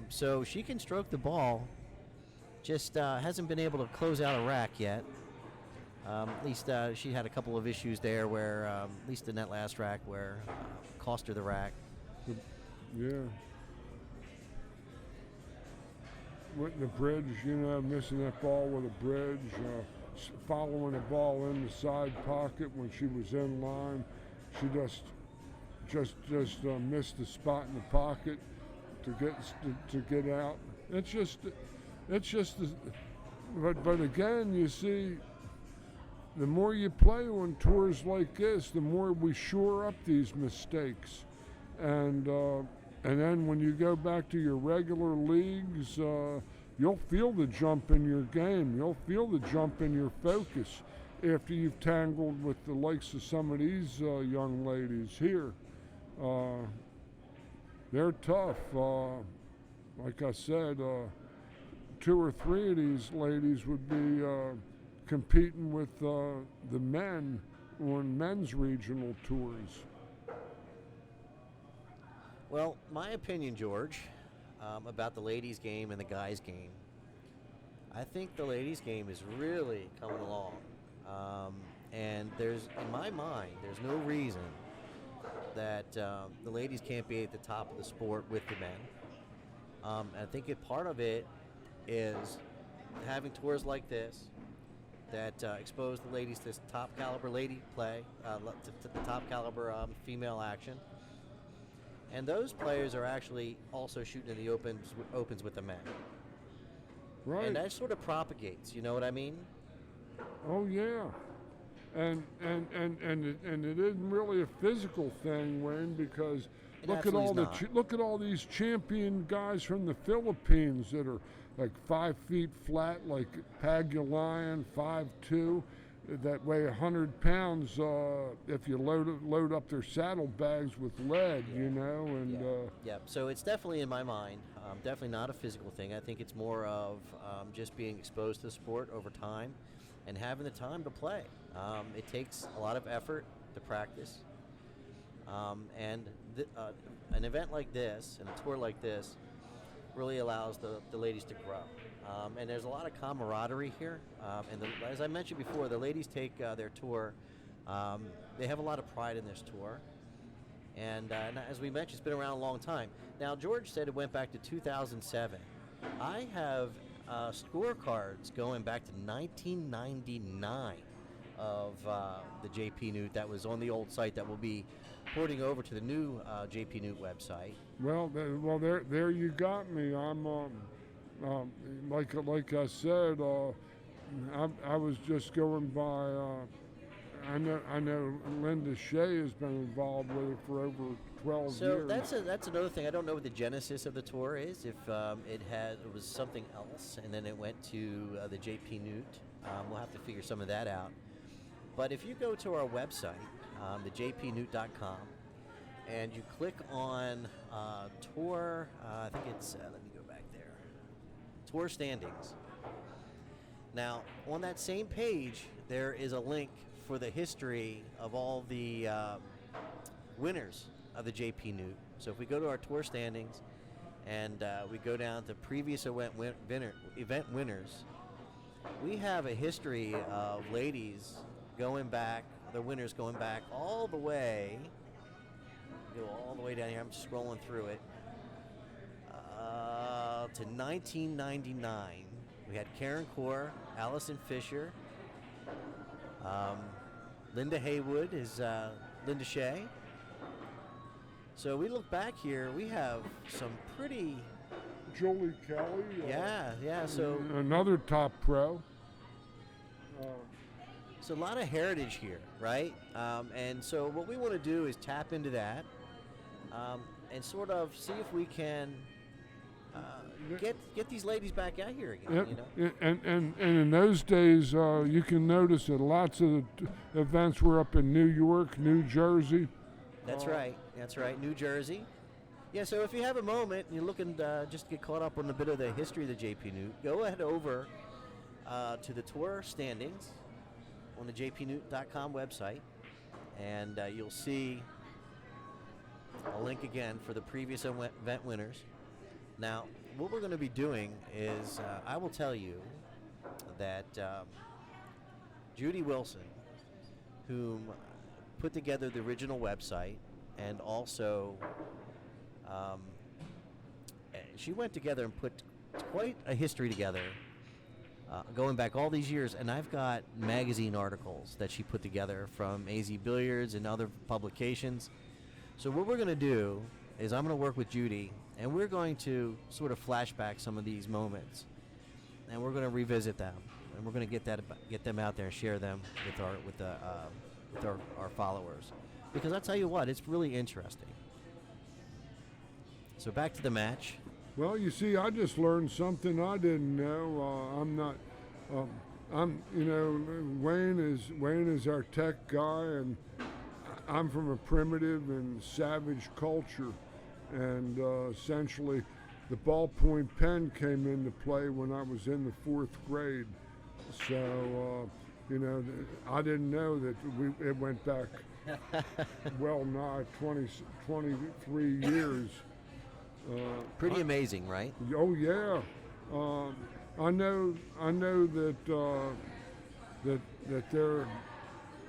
so she can stroke the ball. Just hasn't been able to close out a rack yet. At least she had a couple of issues there where, at least in that last rack, where cost her the rack. Yeah. With the bridge, you know, missing that ball with a bridge, following the ball in the side pocket when she was in line. She just missed the spot in the pocket to get out. But again, you see, the more you play on tours like this, the more we shore up these mistakes, and then when you go back to your regular leagues, you'll feel the jump in your game. You'll feel the jump in your focus after you've tangled with the likes of some of these young ladies here. They're tough. Like I said, 2 or 3 of these ladies would be competing with the men on men's regional tours. Well, my opinion, George, about the ladies' game and the guys' game. I think the ladies' game is really coming along, and in my mind, there's no reason that the ladies can't be at the top of the sport with the men. I think part of it is having tours like this that expose the ladies to top caliber lady play, to the top caliber female action. And those players are actually also shooting in the opens with the men. Right. And that sort of propagates, you know what I mean? Oh yeah, and it isn't really a physical thing, Wayne, because It look at all absolutely is not. look at all these champion guys from the Philippines that are like 5 feet flat, like Pagulayan, 5'2", that weigh 100 pounds if you load up their saddlebags with lead, you know, and Yeah. So it's definitely in my mind, definitely not a physical thing. I think it's more of just being exposed to the sport over time and having the time to play. It takes a lot of effort to practice. And an event like this and a tour like this really allows the ladies to grow. And there's a lot of camaraderie here. As I mentioned before, the ladies take their tour. They have a lot of pride in this tour. And as we mentioned, it's been around a long time. Now, George said it went back to 2007. I have scorecards going back to 1999 of the JPNEWT that was on the old site that will be porting over to the new JPNEWT website. well, there you got me. I'm like I said, I was just going by. I know Linda Shea has been involved with it for over 12 So years. that's another thing. I don't know what the genesis of the tour is. If it was something else, and then it went to the JPNEWT. We'll have to figure some of that out. But if you go to our website, the JPNEWT.com, and you click on tour, I think it's let me go back there. Tour standings. Now, on that same page, there is a link for the history of all the winners of the JPNEWT. So if we go to our tour standings and we go down to previous event winners, we have a history of ladies going back, the winners going back all the way, go all the way down here, I'm scrolling through it, to 1999. We had Karen Core, Allison Fisher, Linda Haywood is Linda Shea. So we look back here, we have some pretty, Julie Kelly. yeah. So Another top pro. a lot of heritage here, right? And so what we want to do is tap into that and sort of see if we can get these ladies back out here again. Yep. You know? And in those days, you can notice that lots of the events were up in New York, New Jersey. That's right. New Jersey. Yeah, so if you have a moment and you're looking just to get caught up on a bit of the history of the JPNEWT, go ahead over to the tour standings on the JPNEWT.com website, and you'll see a link again for the previous event winners. Now, what we're going to be doing is I will tell you that Judy Wilson, whom put together the original website, and also she went together and put quite a history together going back all these years, and I've got magazine articles that she put together from AZ Billiards and other publications. So what we're going to do is I'm going to work with Judy, and we're going to sort of flashback some of these moments, and we're going to revisit them, and we're going to get them out there and share them with our followers, because I tell you what, it's really interesting. So back to the match. Well, you see, I just learned something I didn't know. Wayne is our tech guy, and I'm from a primitive and savage culture, and essentially the ballpoint pen came into play when I was in the 4th grade. So, I didn't know that it went back well nigh 23 years. Pretty amazing, right? Oh yeah, I know that that there.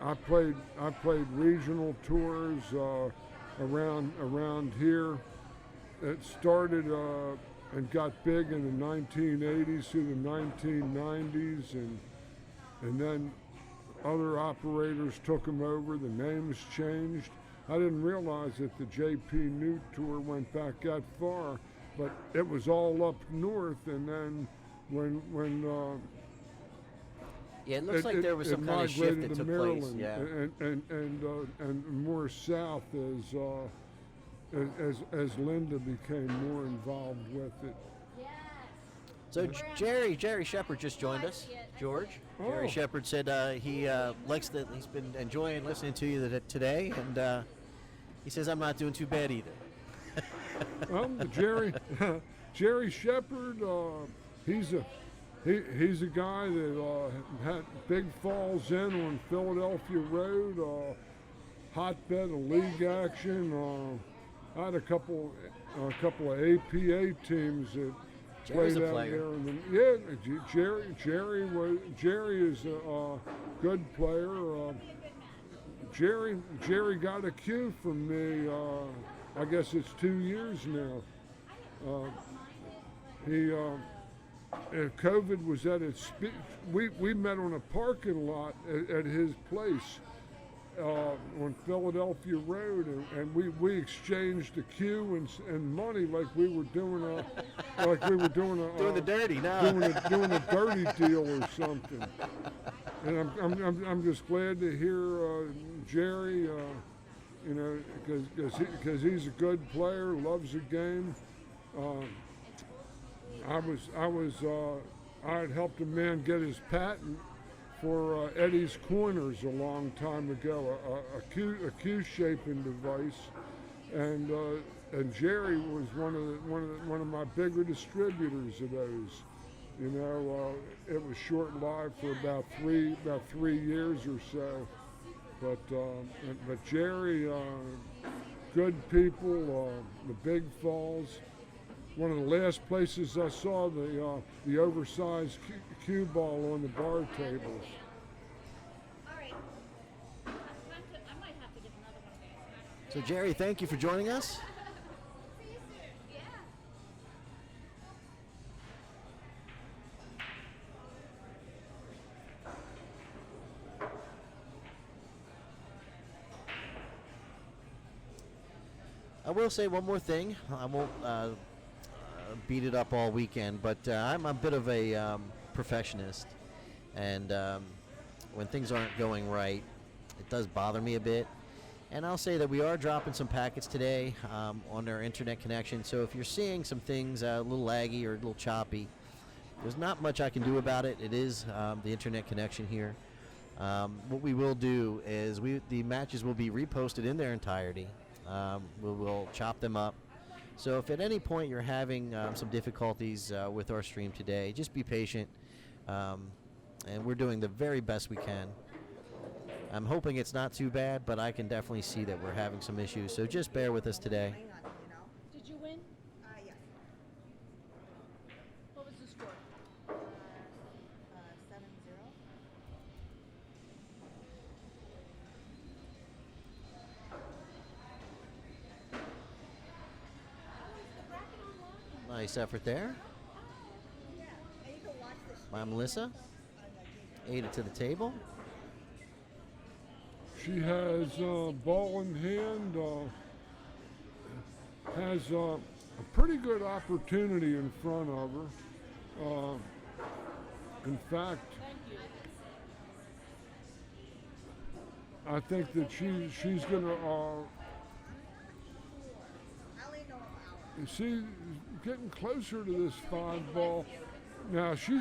I played regional tours around here. It started and got big in the 1980s through the 1990s, and then other operators took them over. The names changed. I didn't realize that the JPNEWT tour went back that far, but it was all up north. And then when Yeah, it looks like there was some kind of shift migrated that to took Maryland place. Yeah. and more south as Linda became more involved with it. So Jerry Shepard just joined us. George. Jerry Oh. Shepard said he likes that he's been enjoying listening to you today, and he says I'm not doing too bad either. Jerry Shepard, he's a guy that had Big Falls Inn on Philadelphia Road, hotbed of league action. I had a couple of APA teams that Jerry's played a out player. there. And Jerry is a good player. Jerry got a cue from me. I guess it's 2 years now. COVID was at its peak. We met on a parking lot at his place on Philadelphia Road, and we exchanged a cue and money like we were doing Doing the dirty, no. doing a dirty deal or something. And I'm just glad to hear Jerry, because he's a good player, loves the game. I had helped a man get his patent for Eddie's Corners a long time ago, a cue shaping device, and Jerry was one of my bigger distributors of those. It was short-lived for about three years or so, but Jerry, good people, the Big Falls. One of the last places I saw the oversized cue ball on the bar tables. All right. I might have to get another one of these. So Jerry, thank you for joining us. See you soon. Yeah. I will say one more thing. I won't beat it up all weekend, but I'm a bit of a perfectionist, and when things aren't going right, it does bother me a bit. And I'll say that we are dropping some packets today on our internet connection, so if you're seeing some things a little laggy or a little choppy, there's not much I can do about it. It is the internet connection here. What we will do is the matches will be reposted in their entirety. We'll chop them up. So if at any point you're having some difficulties with our stream today, just be patient. And we're doing the very best we can. I'm hoping it's not too bad, but I can definitely see that we're having some issues. So just bear with us today. Hang on, Did you win? yes. What was the score? 7-0. Nice effort there Yeah, and you can watch this by Melissa. on the TV. Ate it to the table. She has ball in hand, has a pretty good opportunity in front of her. In fact, I think that she's going to, I only know an hour. she's getting closer to this 5 ball. Now she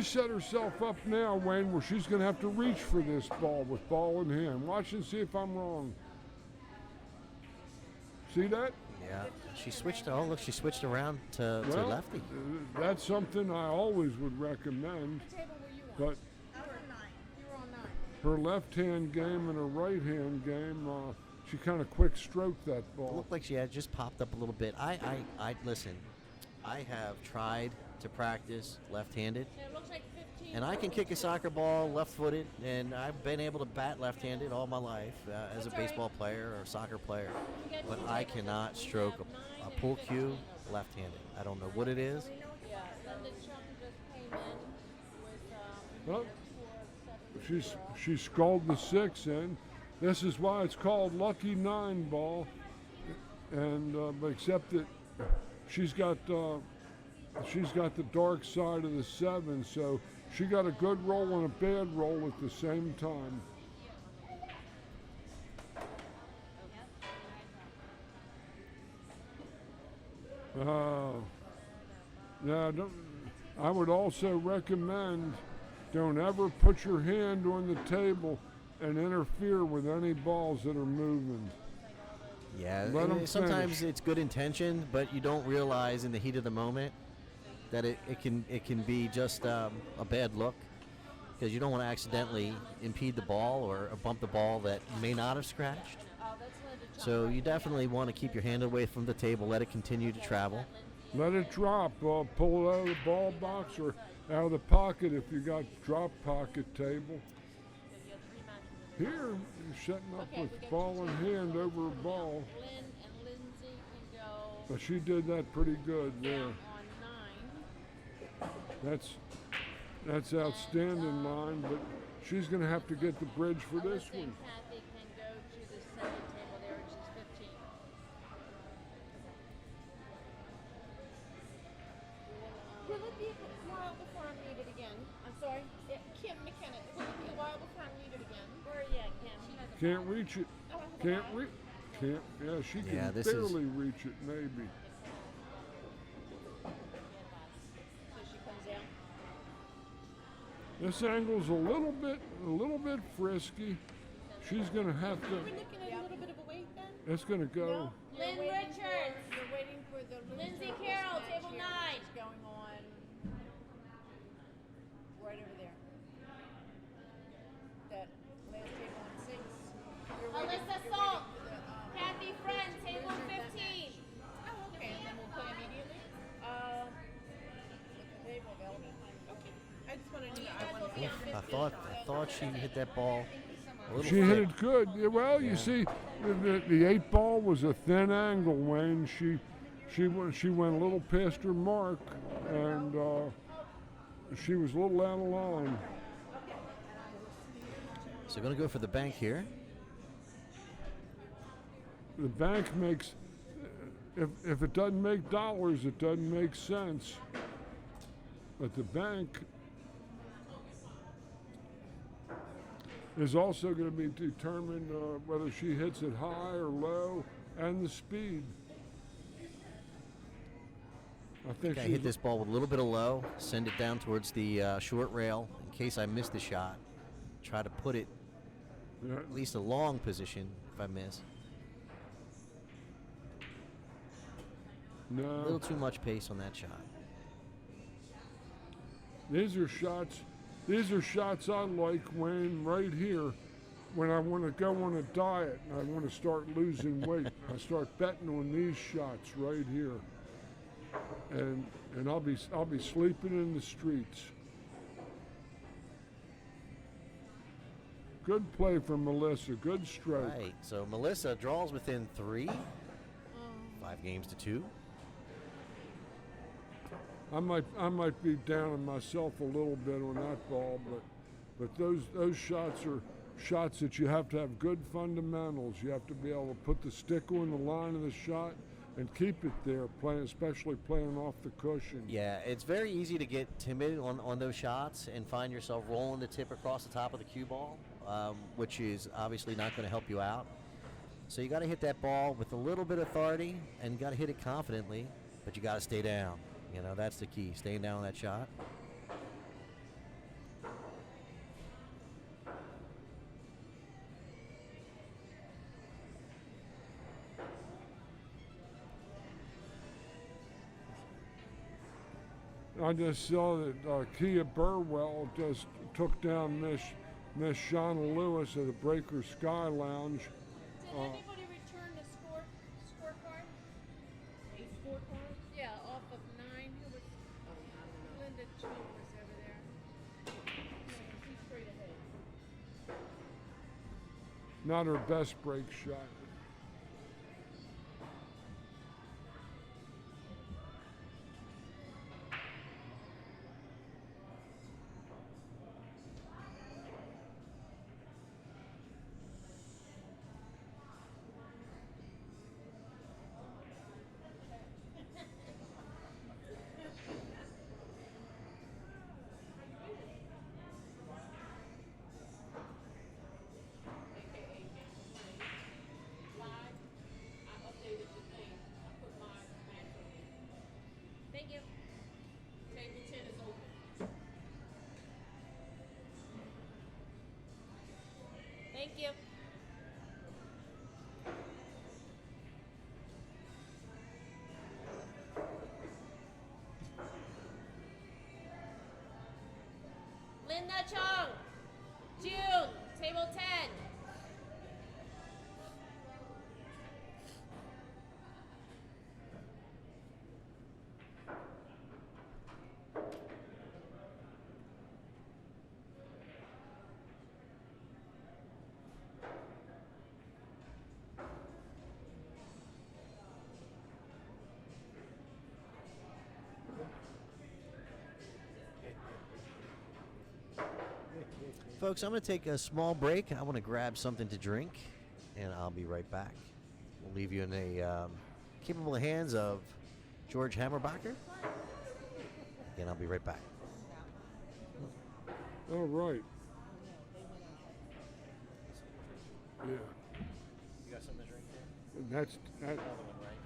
set herself up now, Wayne, where she's going to have to reach for this ball with ball in hand. Watch and see if I'm wrong. See that? Yeah. She switched. Oh, look, she switched around to Well, lefty. That's something I always would recommend. What table were you on? But Hour 9. You were on 9. her left-hand game and her right-hand game, she kind of quick stroked that It ball. looked like she had just popped up a little bit. I listen. I have tried to practice left-handed, So it looks like 15. and I can kick a soccer ball left-footed, and I've been able to bat left-handed all my life as a That's all right. baseball player or soccer player. You got But two I tables. cannot We stroke have 9 a and pull 15. cue left-handed. I don't know what it is. Yeah, Linda Chung just came in with Oh, 470. she sculled the 6 in. This is why it's called Lucky 9 ball, and but except that she's got the dark side of the 7, so she got a good roll and a bad roll at the same time. Yeah, I would also recommend don't ever put your hand on the table and interfere with any balls that are moving. Yeah, Let and 'em sometimes finish. it's good intention, but you don't realize in the heat of the moment that it can be just a bad look, because you don't want to accidentally impede the ball or bump the ball that may not have scratched. Oh, that's Linda Chung. So you definitely want to keep your hand away from the table, let it continue to travel. Let it drop. Pull it out of the ball box or out of the pocket if you got drop pocket table. Here, you're setting up Okay, we with got ball two in tables. hand over a ball. Lynn and Lindsay can go But she did that pretty good there. on 9. That's outstanding line, but she's going to have to get the bridge for this Alyssa one. and Kathy can go to the second table there, which is 15. Will it be a while before I'm needed again? I'm sorry. Yeah, Kim McKenna. Will it be a while before I'm needed again? Where, yeah, Kim. Can't reach it. Oh, I have a Can't while. reach. Can't. Yeah, she Yeah, can this is- barely reach it. Maybe. So she comes out. This angle's a little bit frisky. She's going to have We're to. looking at a little bit of a wait then? It's going to go. Lynn Richards. You're waiting for the Lindsay loser of this Carroll, match table here, 9. which is going on right over there. That last table on 6. You're waiting- Alyssa you're Salt. waiting for the, Kathy Friend, table loser of that 15. match. Oh, okay. And then we'll play immediately? With the table available. Okay. I just want to know. I want to Oof, I thought she hit that ball a little She hit thick. it good. Yeah, well, you see, the 8 ball was a thin angle, Wayne. She went a little past her mark, and she was a little out of line. So going to go for the bank here. The bank makes, if it doesn't make dollars, it doesn't make sense. But the bank is also going to be determined whether she hits it high or low, and the speed. I think I she's hit this ball with a little bit of low, send it down towards the short rail in case I miss the shot. Try to put it yeah, at least a long position if I miss. A little no. too much pace on that shot. These are shots. These are shots I like, Wayne, right here. When I want to go on a diet and I want to start losing weight, I start betting on these shots right here, and I'll be sleeping in the streets. Good play from Melissa. Good stroke. Right, so Melissa draws within 3. 5 games to 2. I might be down on myself a little bit on that ball, but those shots are shots that you have to have good fundamentals. You have to be able to put the stick on the line of the shot and keep it there, especially playing off the cushion. Yeah, it's very easy to get timid on those shots and find yourself rolling the tip across the top of the cue ball, which is obviously not going to help you out. So you got to hit that ball with a little bit of authority and you got to hit it confidently, but you got to stay down. You know, that's the key, staying down on that shot. I just saw that Kia Burwell just took down Miss Shauna Lewis of the Breaker Sky Lounge. Did anybody return the scorecard? A scorecard? Yeah, off of 9. Who was Oh, I don't know. Linda Chu was over there. She's straight ahead. Not her best break shot. Thank you. Table 10 is open. Thank you. Linda Chung. June. Table 10. Folks, I'm going to take a small break. I want to grab something to drink, and I'll be right back. We'll leave you in the capable hands of George Hammerbacher, and I'll be right back. All right. Yeah. You got something to drink there? And that's that. Another one, right?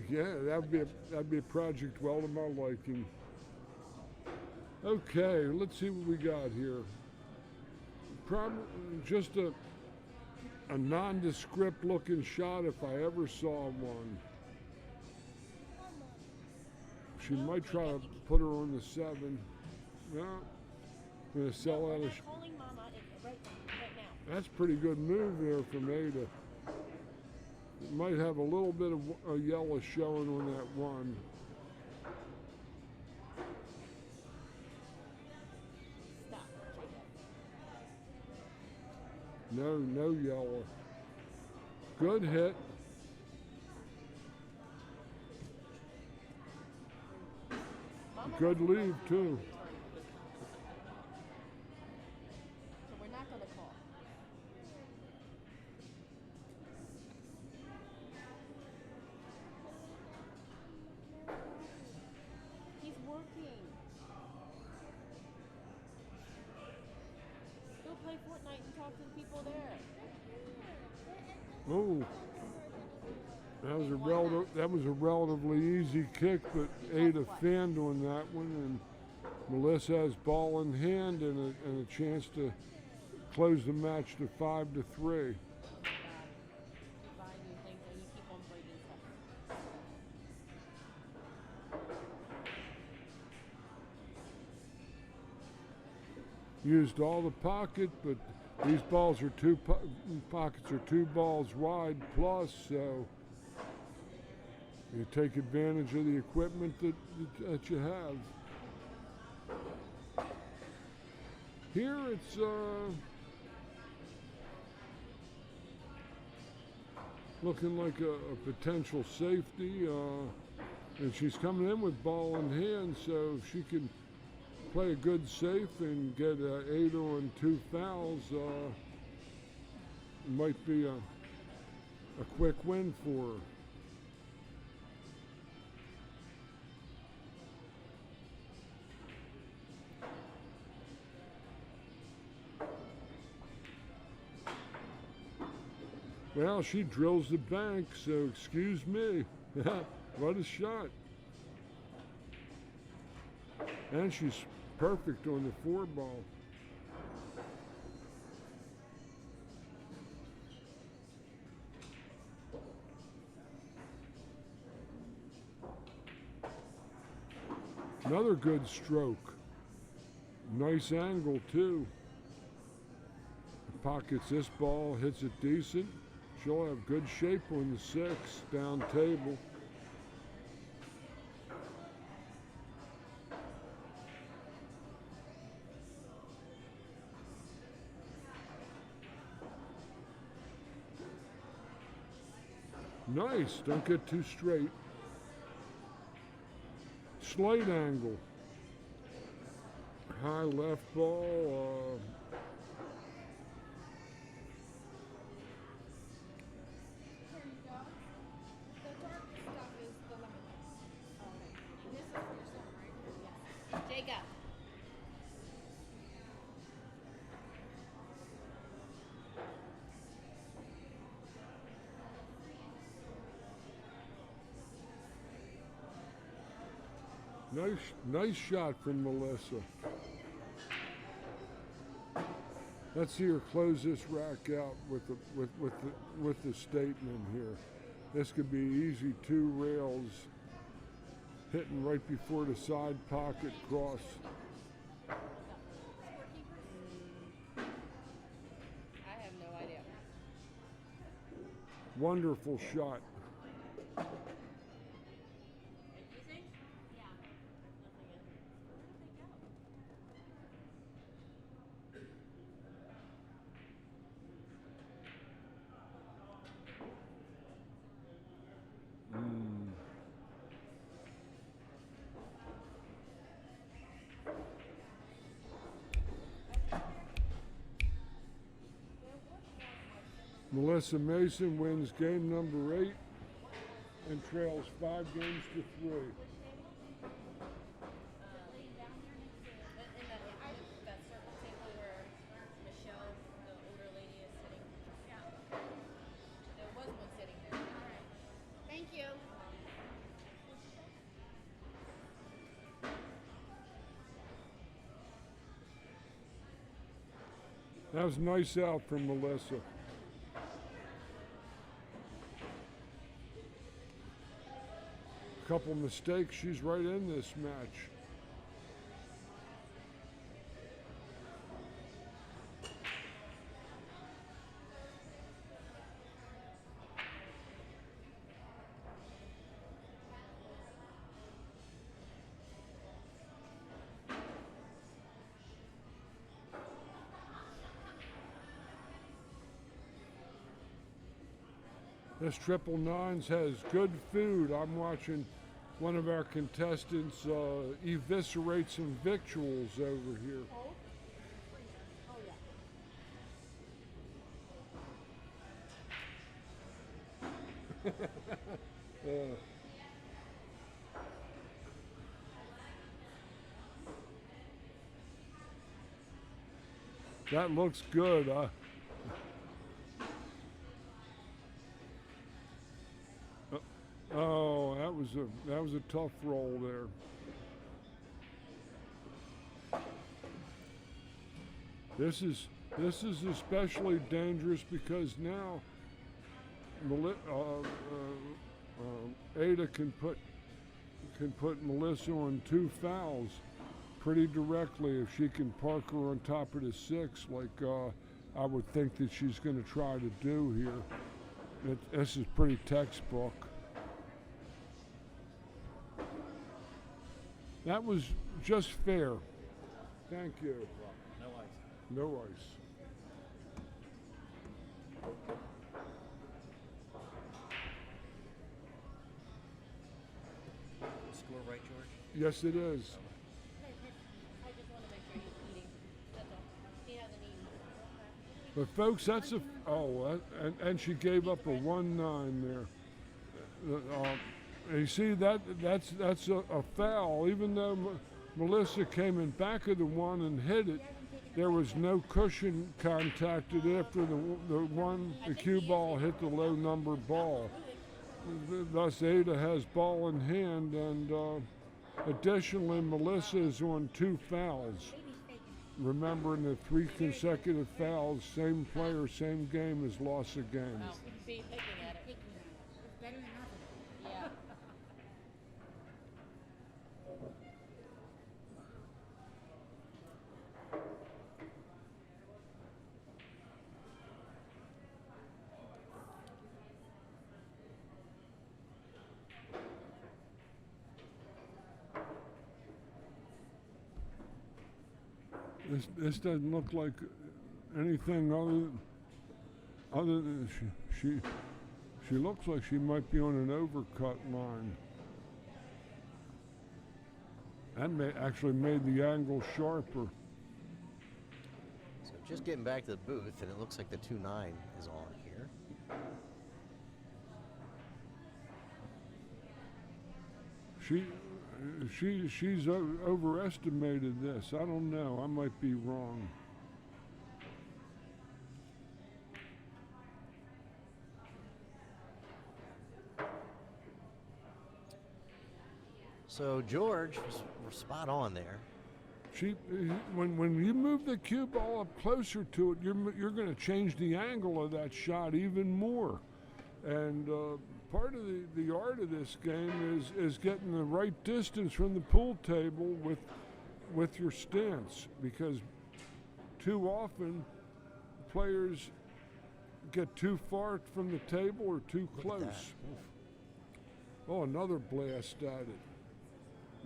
Yeah, that'd be a project well to my liking. Okay, let's see what we got here. Probably just a nondescript looking shot if I ever saw one. She might try to put her on the 7. No, I'm gonna sell out. Calling Mama right now. That's a pretty good move there from Ada. It might have a little bit of a yellow showing on that 1. Stop. No yellow. Good hit. Good leave too. So we're not gonna call. He's working. Go play Fortnite and talk to the people there. Oh, that was a relatively easy kick, but Ada fanned on that one, and Melissa has ball in hand and a chance to close the match to 5-3. You buy new things and you keep on breaking stuff. Used all the pocket, but these balls are pockets are 2 balls wide plus, so you take advantage of the equipment that you have. Here it's looking like a potential safety, and she's coming in with ball in hand, so if she can play a good safe and get 8 on 2 fouls, it might be a quick win for her. Well, she drills the bank, so excuse me. What a shot. And she's perfect on the 4 ball. Another good stroke. Nice angle, too. pockets this ball, hits it decent. She'll have good shape on the 6, down table. Nice, don't get too straight. Slight angle. High left ball. Here you go. The dark stuff is the lemon. This is for your son, right? Yes. Jacob. Nice shot from Melissa. Let's see her close this rack out with the statement here. This could be easy 2 rails, hitting right before the side pocket cross. I have no idea. Wonderful shot. Melissa Mason wins game number 8 and trails 5 games to 3. In that circle table where Michelle, the older lady, is sitting. Yeah. There was one sitting there. All right. Thank you. That was nice out from Melissa. Couple mistakes, she's right in this match. This triple nines has good food. I'm watching one of our contestants eviscerate some victuals over here. That looks good. Oh, that was a tough roll there. This is especially dangerous because now Ada can put Melissa on 2 fouls pretty directly if she can park her on top of the 6, like I would think that she's going to try to do here. This is pretty textbook. That was just fair. Thank you. No ice. No ice. Score right, George? Yes, it is. I just want to make sure he's eating. That's all. He hasn't eaten. But folks, that's and she gave up a 1-9 there. You see that's a foul. Even though Melissa came in back of the 1 and hit it, there was no cushion contacted after the cue ball hit the low number ball. Thus Ada has ball in hand, and additionally Melissa is on 2 fouls. Remembering the 3 consecutive fouls, same player, same game has lost a game. Oh, be picking at it. It's better than nothing. Yeah. This doesn't look like anything other than she looks like she might be on an overcut line. That actually made the angle sharper. So just getting back to the booth, and it looks like the 2-9 is on here. She's overestimated this. I don't know. I might be wrong. So George was spot on there. When you move the cue ball up closer to it, you're going to change the angle of that shot even more. And part of the art of this game is getting the right distance from the pool table with your stance, because too often players get too far from the table or too Look at that. close. Oh, another blast at it.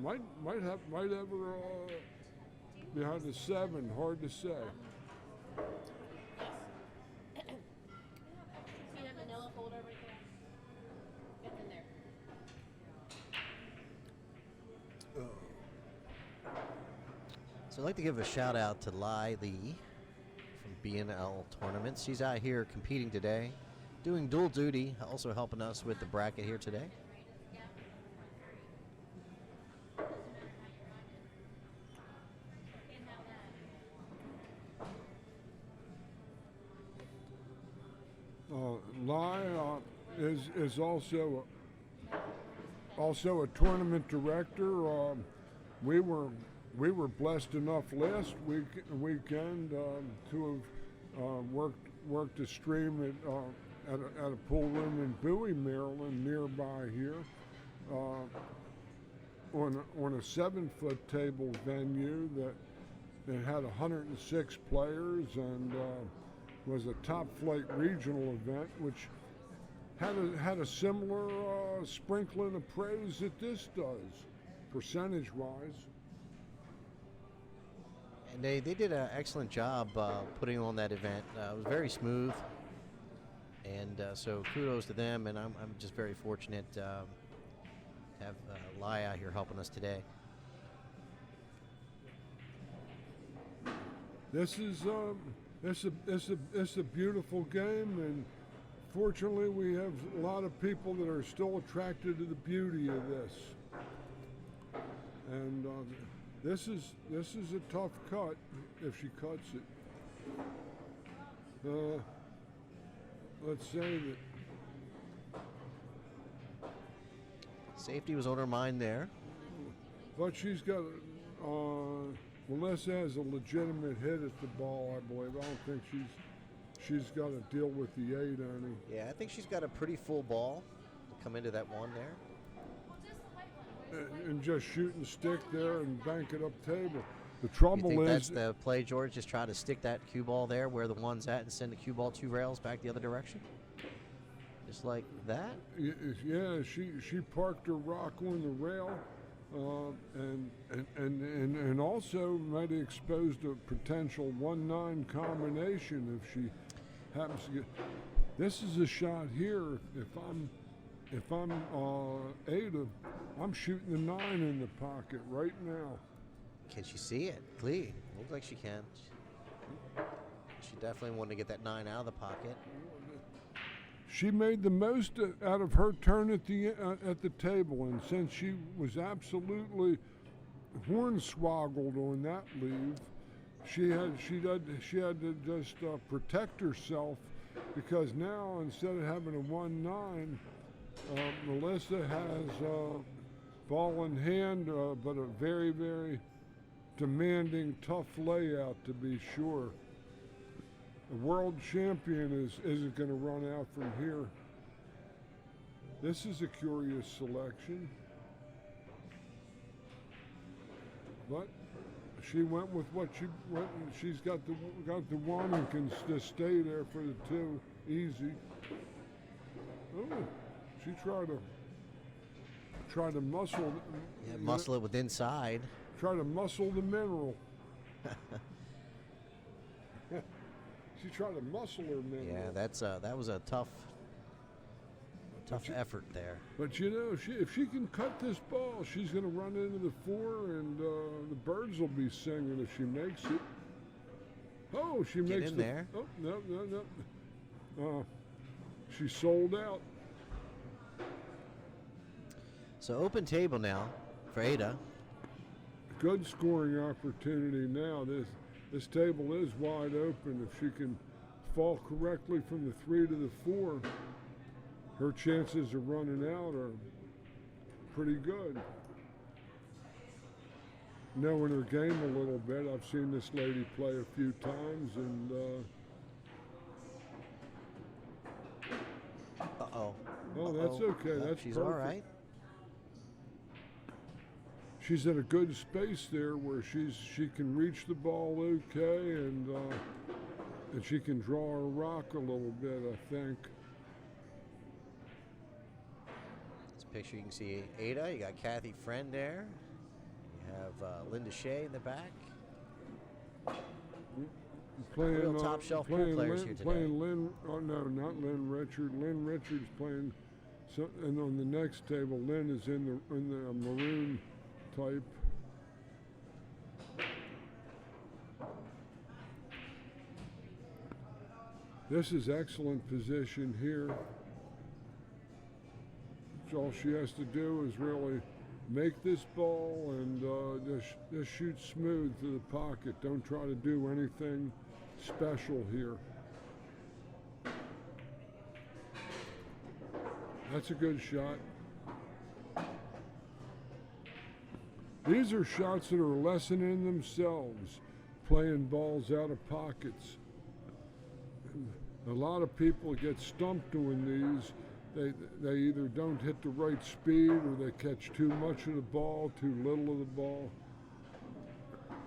Might have her behind the 7. Hard to say. See that manila folder right there? It's in there. So I'd like to give a shout out to Lai Lee from BNL Tournaments. She's out here competing today, doing dual duty, also helping us with the bracket here today. Lai is also a tournament director. We were blessed enough last weekend to have worked a stream at a pool room in Bowie, Maryland, nearby here, on a 7-foot table venue that had 106 players and was a top flight regional event, which had a similar sprinkling of praise that this does, percentage wise. And they did an excellent job putting on that event. It was very smooth, and so kudos to them. And I'm just very fortunate to have Lai out here helping us today. This is it's a beautiful game, and fortunately we have a lot of people that are still attracted to the beauty of this. And this is a tough cut if she cuts it. Let's say that Safety was on her mind there. but she's got Melissa has a legitimate hit at the ball, I believe. I don't think she's got to deal with the 8 any. Yeah, I think she's got a pretty full ball to come into that 1 there. And just shoot and stick there and bank it up table. The You trouble think is that's the play, George? Just try to stick that cue ball there where the 1's at and send the cue ball 2 rails back the other direction? Just like that? yeah, she parked her rock on the rail, and also might have exposed a potential 1-9 combination if she happens to get. This is a shot here. If I'm Ada, I'm shooting the 9 in the pocket right now. Can she see it? Clee. Looks like she can. She definitely wanted to get that 9 out of the pocket. She made the most out of her turn at the table, and since she was absolutely hornswoggled on that leave, she had to just protect herself, because now instead of having a 1-9, Melissa has ball in hand, but a very, very demanding, tough layout to be sure. The world champion isn't going to run out from here. This is a curious selection, but she went with what she went. She's got the 1 and can just stay there for the 2, easy. Oh, she tried to muscle. Yeah, muscle it with inside. Try to muscle the mineral. She tried to muscle her man. Yeah, that was a tough effort there. But you know, if she can cut this ball, she's going to run into the 4, and the birds will be singing if she makes it. Oh, she Get makes in the, there. Oh, no. She sold out. So open table now for Ada. Good scoring opportunity now. This table is wide open. If she can fall correctly from the 3 to the 4, her chances of running out are pretty good. Knowing her game a little bit, I've seen this lady play a few times, and Uh-oh. oh, that's okay. No, That's she's perfect. all right. She's in a good space there where she can reach the ball okay, and she can draw her rock a little bit, I think. This picture you can see Ada. You got Kathy Friend there. You have Linda Shea in the back. Playing Real top shelf pool playing players Lynn, here today. Playing Lynn, oh no, not Lynn Richard. Lynn Richards playing, and on the next table, Lynn is in the maroon type. This is excellent position here. So all she has to do is really make this ball and just shoot smooth to the pocket. Don't try to do anything special here. That's a good shot. These are shots that are a lesson in themselves, playing balls out of pockets. A lot of people get stumped doing these. They either don't hit the right speed, or they catch too much of the ball, too little of the ball.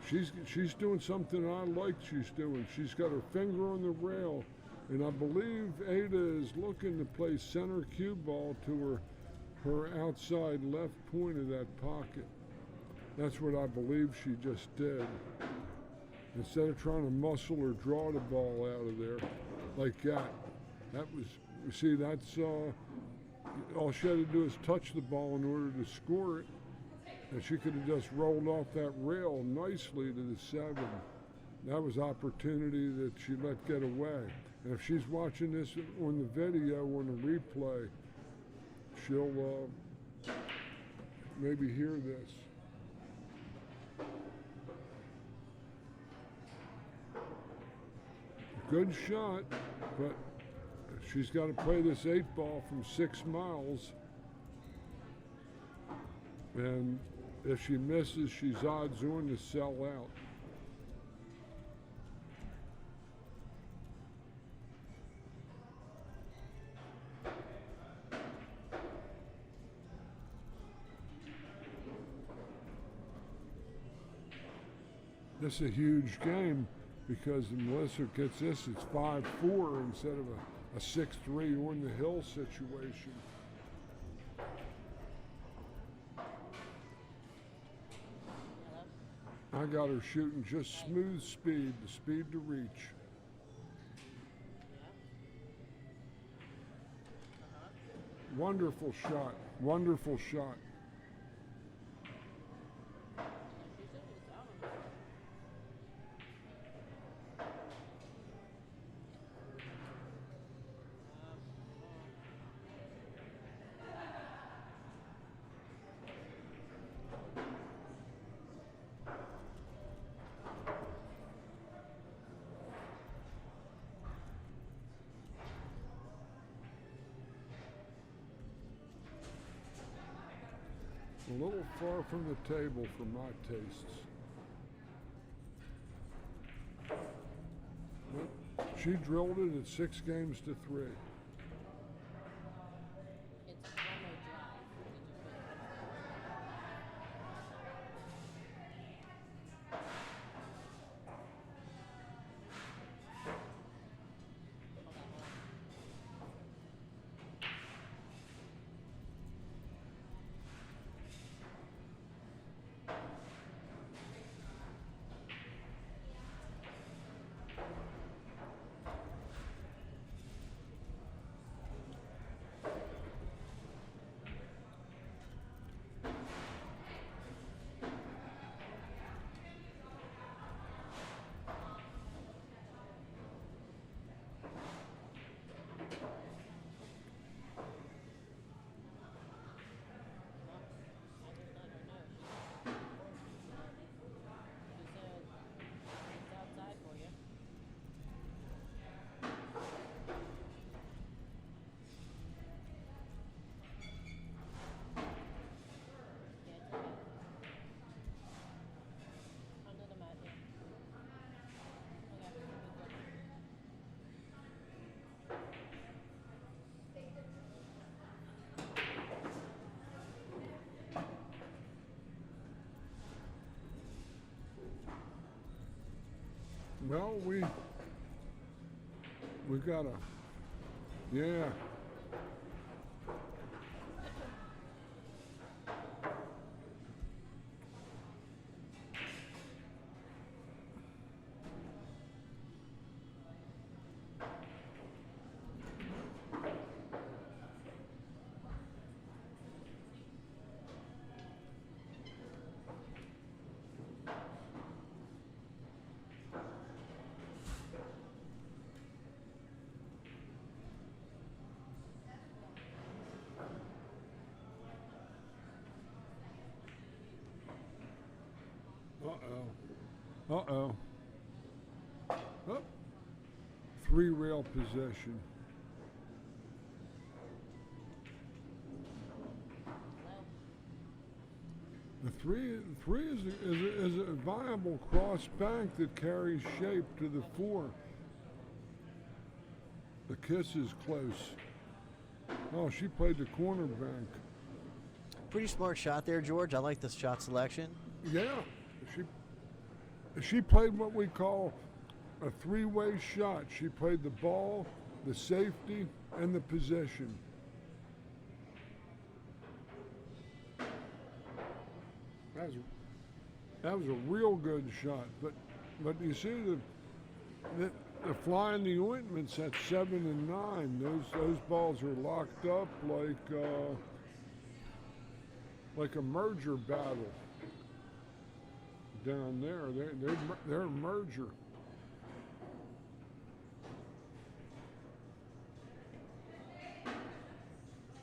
She's doing something I like she's doing. She's got her finger on the rail, and I believe Ada is looking to play center cue ball to her outside left point of that pocket. That's what I believe she just did. Instead of trying to muscle or draw the ball out of there like that. That was, you see, that's all she had to do is touch the ball in order to score it. And she could have just rolled off that rail nicely to the 7. That was opportunity that she let get away. And if she's watching this on the video, on the replay, she'll maybe hear this. Good shot, but she's got to play this 8 ball from 6 miles. And if she misses, she's odds on to sell out. This is a huge game, because if Melissa gets this, it's 5-4 instead of a 6-3 on the hill situation. I got her shooting just smooth speed, the speed to reach. Wonderful shot, wonderful shot. A little far from the table for my tastes. But she drilled it at 6 games to 3. It's one more drive. Well, we gotta, yeah. Uh-oh. Uh-oh. Oh. 3 rail possession. The three is a viable cross bank that carries shape to the 4. The kiss is close. Oh, she played the corner bank. Pretty smart shot there, George. I like this shot selection. Yeah, she played what we call a 3-way shot. She played the ball, the safety, and the possession. That was a real good shot. But you see the fly in the ointments at 7 and 9. Those balls are locked up like a merger battle. Down there, they're a merger.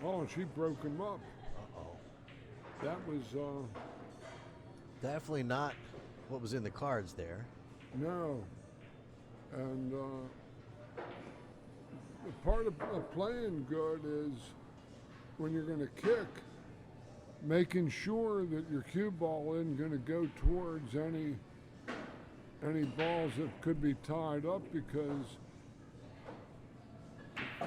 Oh, and she broke him up. Uh-oh. That was Definitely not what was in the cards there. no, and the part of playing good is when you're going to kick, making sure that your cue ball isn't going to go towards any balls that could be tied up, because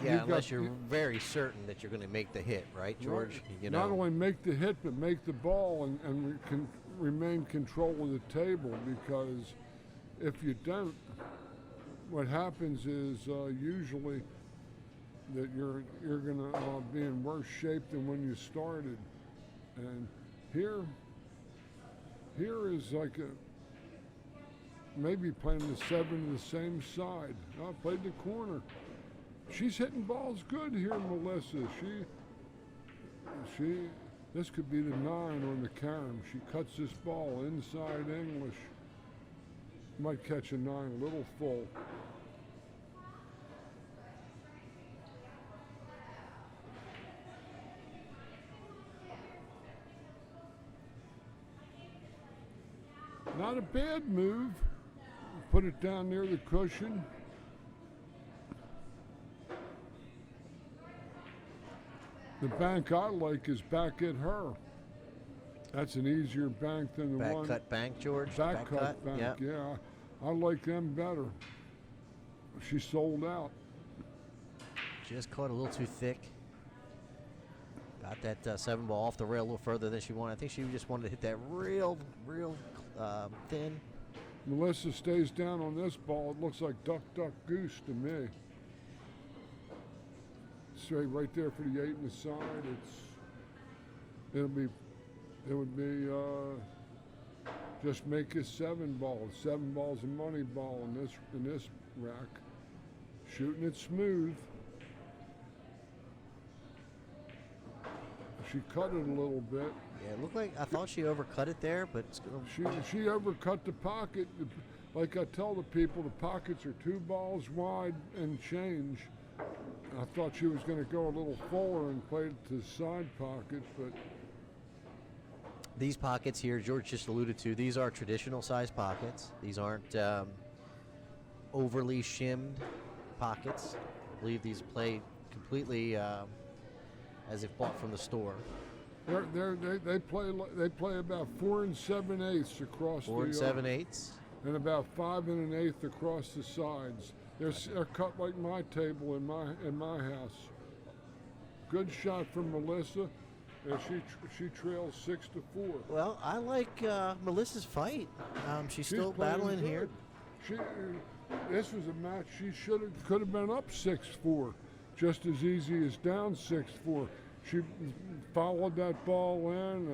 Yeah, you've unless got- you're very certain that you're going to make the hit, right, George? Right. You Not know. only make the hit, but make the ball and can remain control of the table, because if you don't, what happens is usually that you're going to be in worse shape than when you started. And here is like maybe playing the 7 to the same side. I played the corner. She's hitting balls good here, Melissa. This could be the 9 on the carom. She cuts this ball inside English. Might catch a 9 a little full. Not a bad move. Put it down near the cushion. The bank I like is back at her. That's an easier bank than the Back one. cut bank, George. Back cut bank, Yep. yeah. I like them better. She sold out. Just caught a little too thick. Got that 7 ball off the rail a little further than she wanted. I think she just wanted to hit that real thin. Melissa stays down on this ball. It looks like duck, duck, goose to me. Straight right there for the 8 in the side. It would be just make a 7 ball. 7 ball's a money ball in this rack. Shooting it smooth. She cut it a little bit. Yeah, it looked like I thought she overcut it there, but it's gonna, She overcut the pocket. Like I tell the people, the pockets are 2 balls wide and change. I thought she was going to go a little fuller and play it to the side pocket, but these pockets here, George just alluded to, these are traditional size pockets. These aren't overly shimmed pockets. I believe these play completely as if bought from the store. they play about 4 7/8 across 4 the 7/8. and about 5 1/8 across the sides. They're cut like my table in my house. Good shot from Melissa. And she trails 6-4. Well, I like Melissa's fight. She's still playing battling good. here. this was a match she could have been up 6-4, just as easy as down 6-4. She followed that ball in,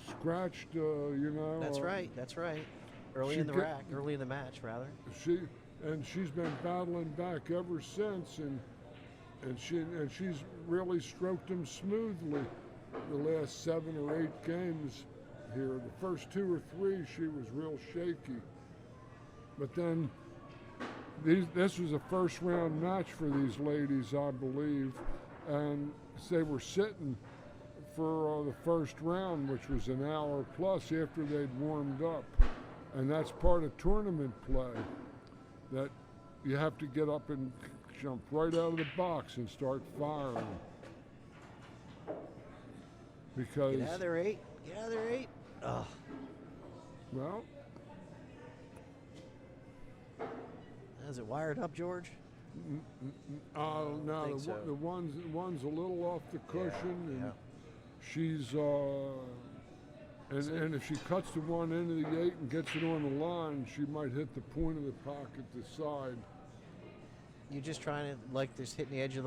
scratched, That's right. That's right. Early she in the get- rack, early in the match, rather. She's been battling back ever since, and she's really stroked him smoothly the last 7 or 8 games here. The first 2 or 3 she was real shaky, but then this was a first round match for these ladies, I believe, and they were sitting for the first round, which was an hour plus after they'd warmed up, and that's part of tournament play, that you have to get up and jump right out of the box and start firing. Because, Get out of there, 8. Get out of there, 8. Oh, well, is it wired up, George? no, think so. the one's a little off the cushion, and Yeah. she's and if she cuts the one into the 8 and gets it on the line, she might hit the point of the pocket, the side. You're just trying to, like, just hitting the edge of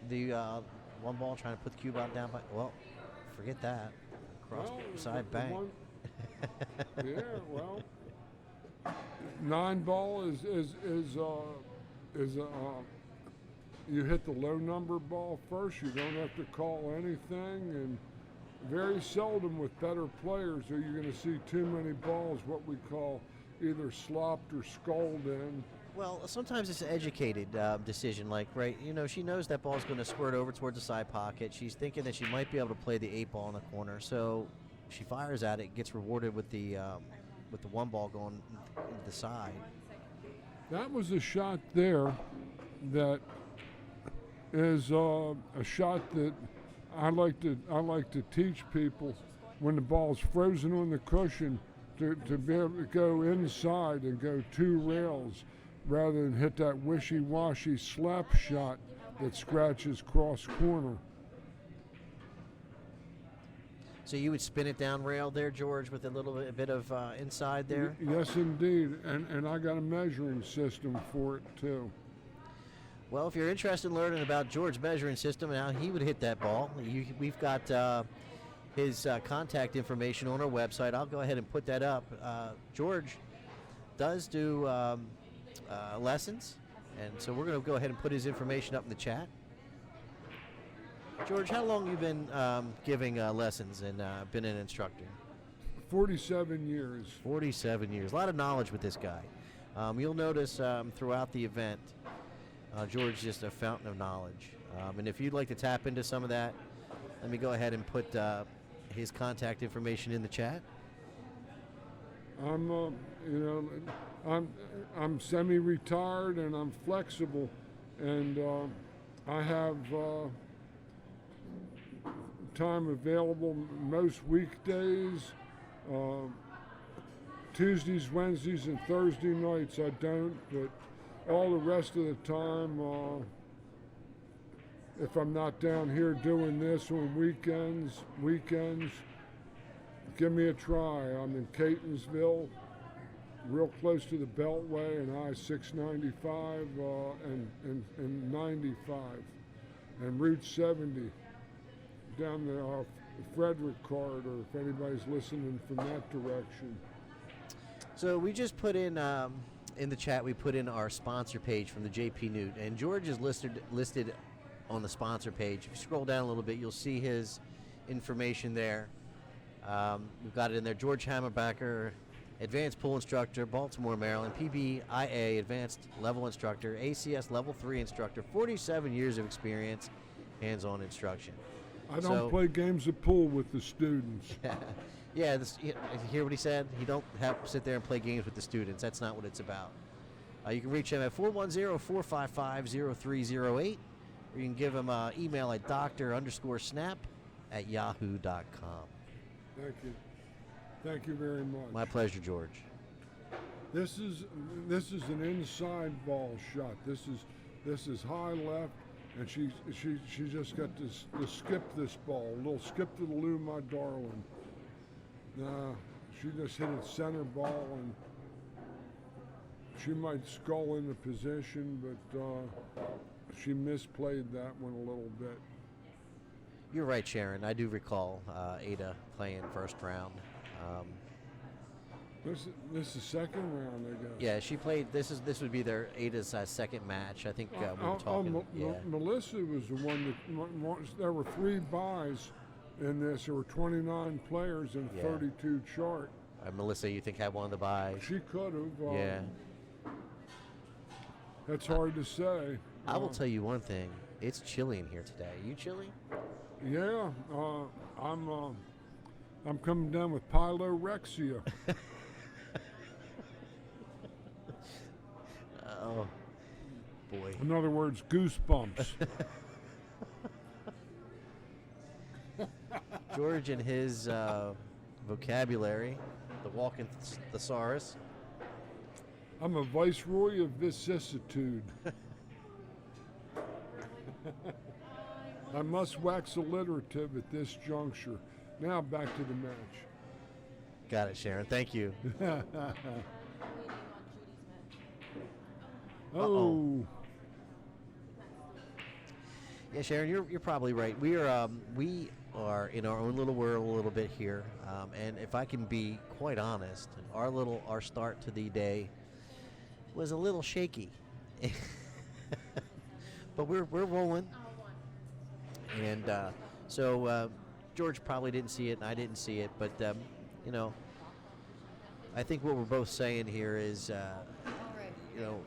the one ball, trying to put the cue ball down. But well, forget that. Cross side the bang. one- yeah, well, 9 ball is you hit the low number ball first. You don't have to call anything, and very seldom with better players are you going to see too many balls what we call either slopped or sculled in. Well, sometimes it's an educated decision. Like, right, she knows that ball's going to squirt over towards the side pocket. She's thinking that she might be able to play the 8 ball in the corner, so she fires at it, gets rewarded with the one ball going into the side. That was a shot there that is a shot that I like to teach people when the ball's frozen on the cushion to be able to go inside and go 2 rails rather than hit that wishy-washy slap shot that scratches cross corner. So you would spin it down rail there, George, with a little bit of inside there? Yes, indeed, and I got a measuring system for it too. Well, if you're interested in learning about George's measuring system and how he would hit that ball, we've got his contact information on our website. I'll go ahead and put that up. George does do lessons, and so we're going to go ahead and put his information up in the chat. George, how long have you been giving lessons and been an instructor? 47 years. 47 years. A lot of knowledge with this guy. You'll notice throughout the event, George is just a fountain of knowledge. And if you'd like to tap into some of that, let me go ahead and put his contact information in the chat. I'm semi-retired and I'm flexible, and I have time available most weekdays. Tuesdays, Wednesdays, and Thursday nights I don't, but all the rest of the time, if I'm not down here doing this on weekends, give me a try. I'm in Catonsville, real close to the Beltway and I-695 and 95, and Route 70 down the Frederick corridor, if anybody's listening from that direction. So we just put in the chat, we put in our sponsor page from the JPNEWT, and George is listed on the sponsor page. If you scroll down a little bit, you'll see his information there. We've got it in there. George Hammerbacher, advanced pool instructor, Baltimore, Maryland, PBIA, advanced level instructor, ACS level 3 instructor, 47 years of experience, hands-on instruction. I don't play games of pool with the students. Yeah, you hear what he said? He don't have to sit there and play games with the students. That's not what it's about. You can reach him at 410-455-0308, or you can give him an email at doctor_snap@yahoo.com. Thank you. Thank you very much. My pleasure, George. This is an inside ball shot. This is high left, and she just got to skip this ball. A little skip to the loo, my darling. Nah, she just hit it center ball, and she might skull into position, but she misplayed that one a little bit. You're right, Sharon. I do recall Ada playing first round. This is second round, I guess. Yeah, she played. This would be their Ada's second match. I think we were talking. Melissa was the one that there were 3 buys in this. There were 29 players and Yeah. 32 chart. Melissa, you think had one of the buys? She could have. Yeah. That's hard to say. I will tell you one thing. It's chilly in here today. You chilly? Yeah, I'm coming down with pylorexia. Oh, boy. In other words, goosebumps. George and his vocabulary, the walking thesaurus. I'm a viceroy of vicissitude. I must wax alliterative at this juncture. Now back to the match. Got it, Sharon. Thank you. Oh, Yeah, Sharon, you're probably right. We are in our own little world a little bit here, and if I can be quite honest, our start to the day was a little shaky, but we're rolling, and so George probably didn't see it, and I didn't see it, but you know, I think what we're both saying here is, you know,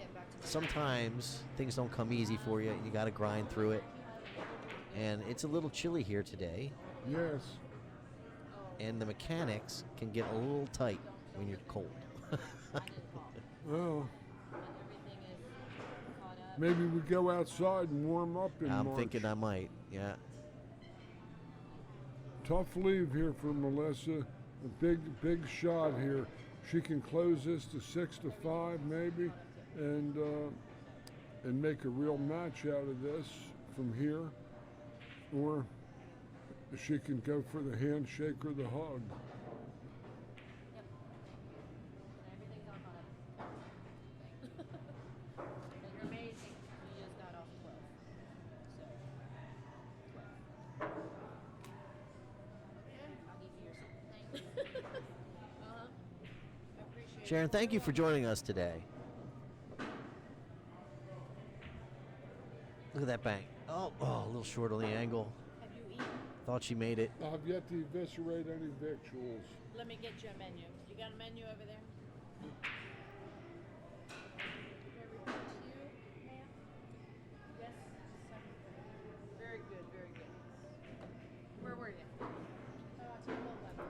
sometimes things don't come easy for you, and you got to grind through it. And it's a little chilly here today, yes. and the mechanics can get a little tight when you're cold. Well, Everything is caught up. maybe we go outside and warm up in I'm March. thinking I might, yeah. Tough leave here for Melissa. A big shot here. She can close this to 6-5 maybe, and make a real match out of this from here, or she can go for the handshake or the hug. Yep. Everything's all caught up. You're amazing. You just got off 12. So, 12. I'll give you your seat. Thank you. I appreciate Sharon, thank you for joining us today. Look at that bank. Oh, a little short on the angle. Have you eaten? Thought she made it. I've yet to eviscerate any victuals. Let me get you a menu. You got a menu over there? Did I report to you, ma'am? Yes. Very good, very good. Where were you? Table 11.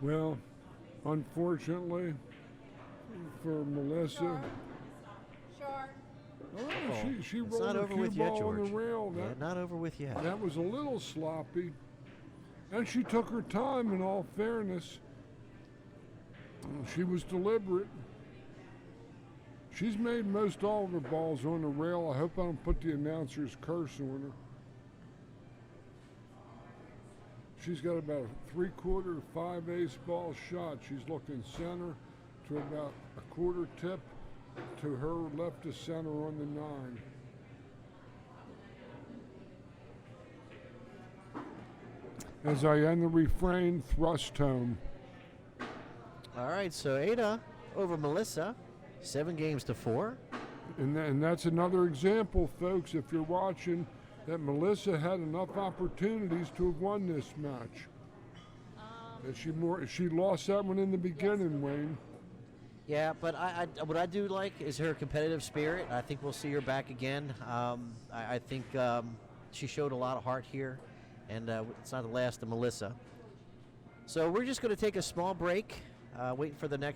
Well, unfortunately for Melissa, Sure. she It's rolled not her over cue with yet, ball on George. the rail. Yeah, not over with yet. That was a little sloppy. And she took her time, in all fairness. She was deliberate. She's made most all of her balls on the rail. I hope I don't put the announcer's curse on her. She's got about a 3/4 to 5 ace ball shot. She's looking center to about a quarter tip to her left to center on the 9. As I end the refrain, thrust home. All right, so Ada over Melissa, 7 games to 4. And that's another example, folks, if you're watching, that Melissa had enough opportunities to have won this match. And she lost that one in the beginning, Wayne. Yeah, but what I do like is her competitive spirit. I think we'll see her back again. I think she showed a lot of heart here, and it's not the last of Melissa. So we're just going to take a small break, waiting for the next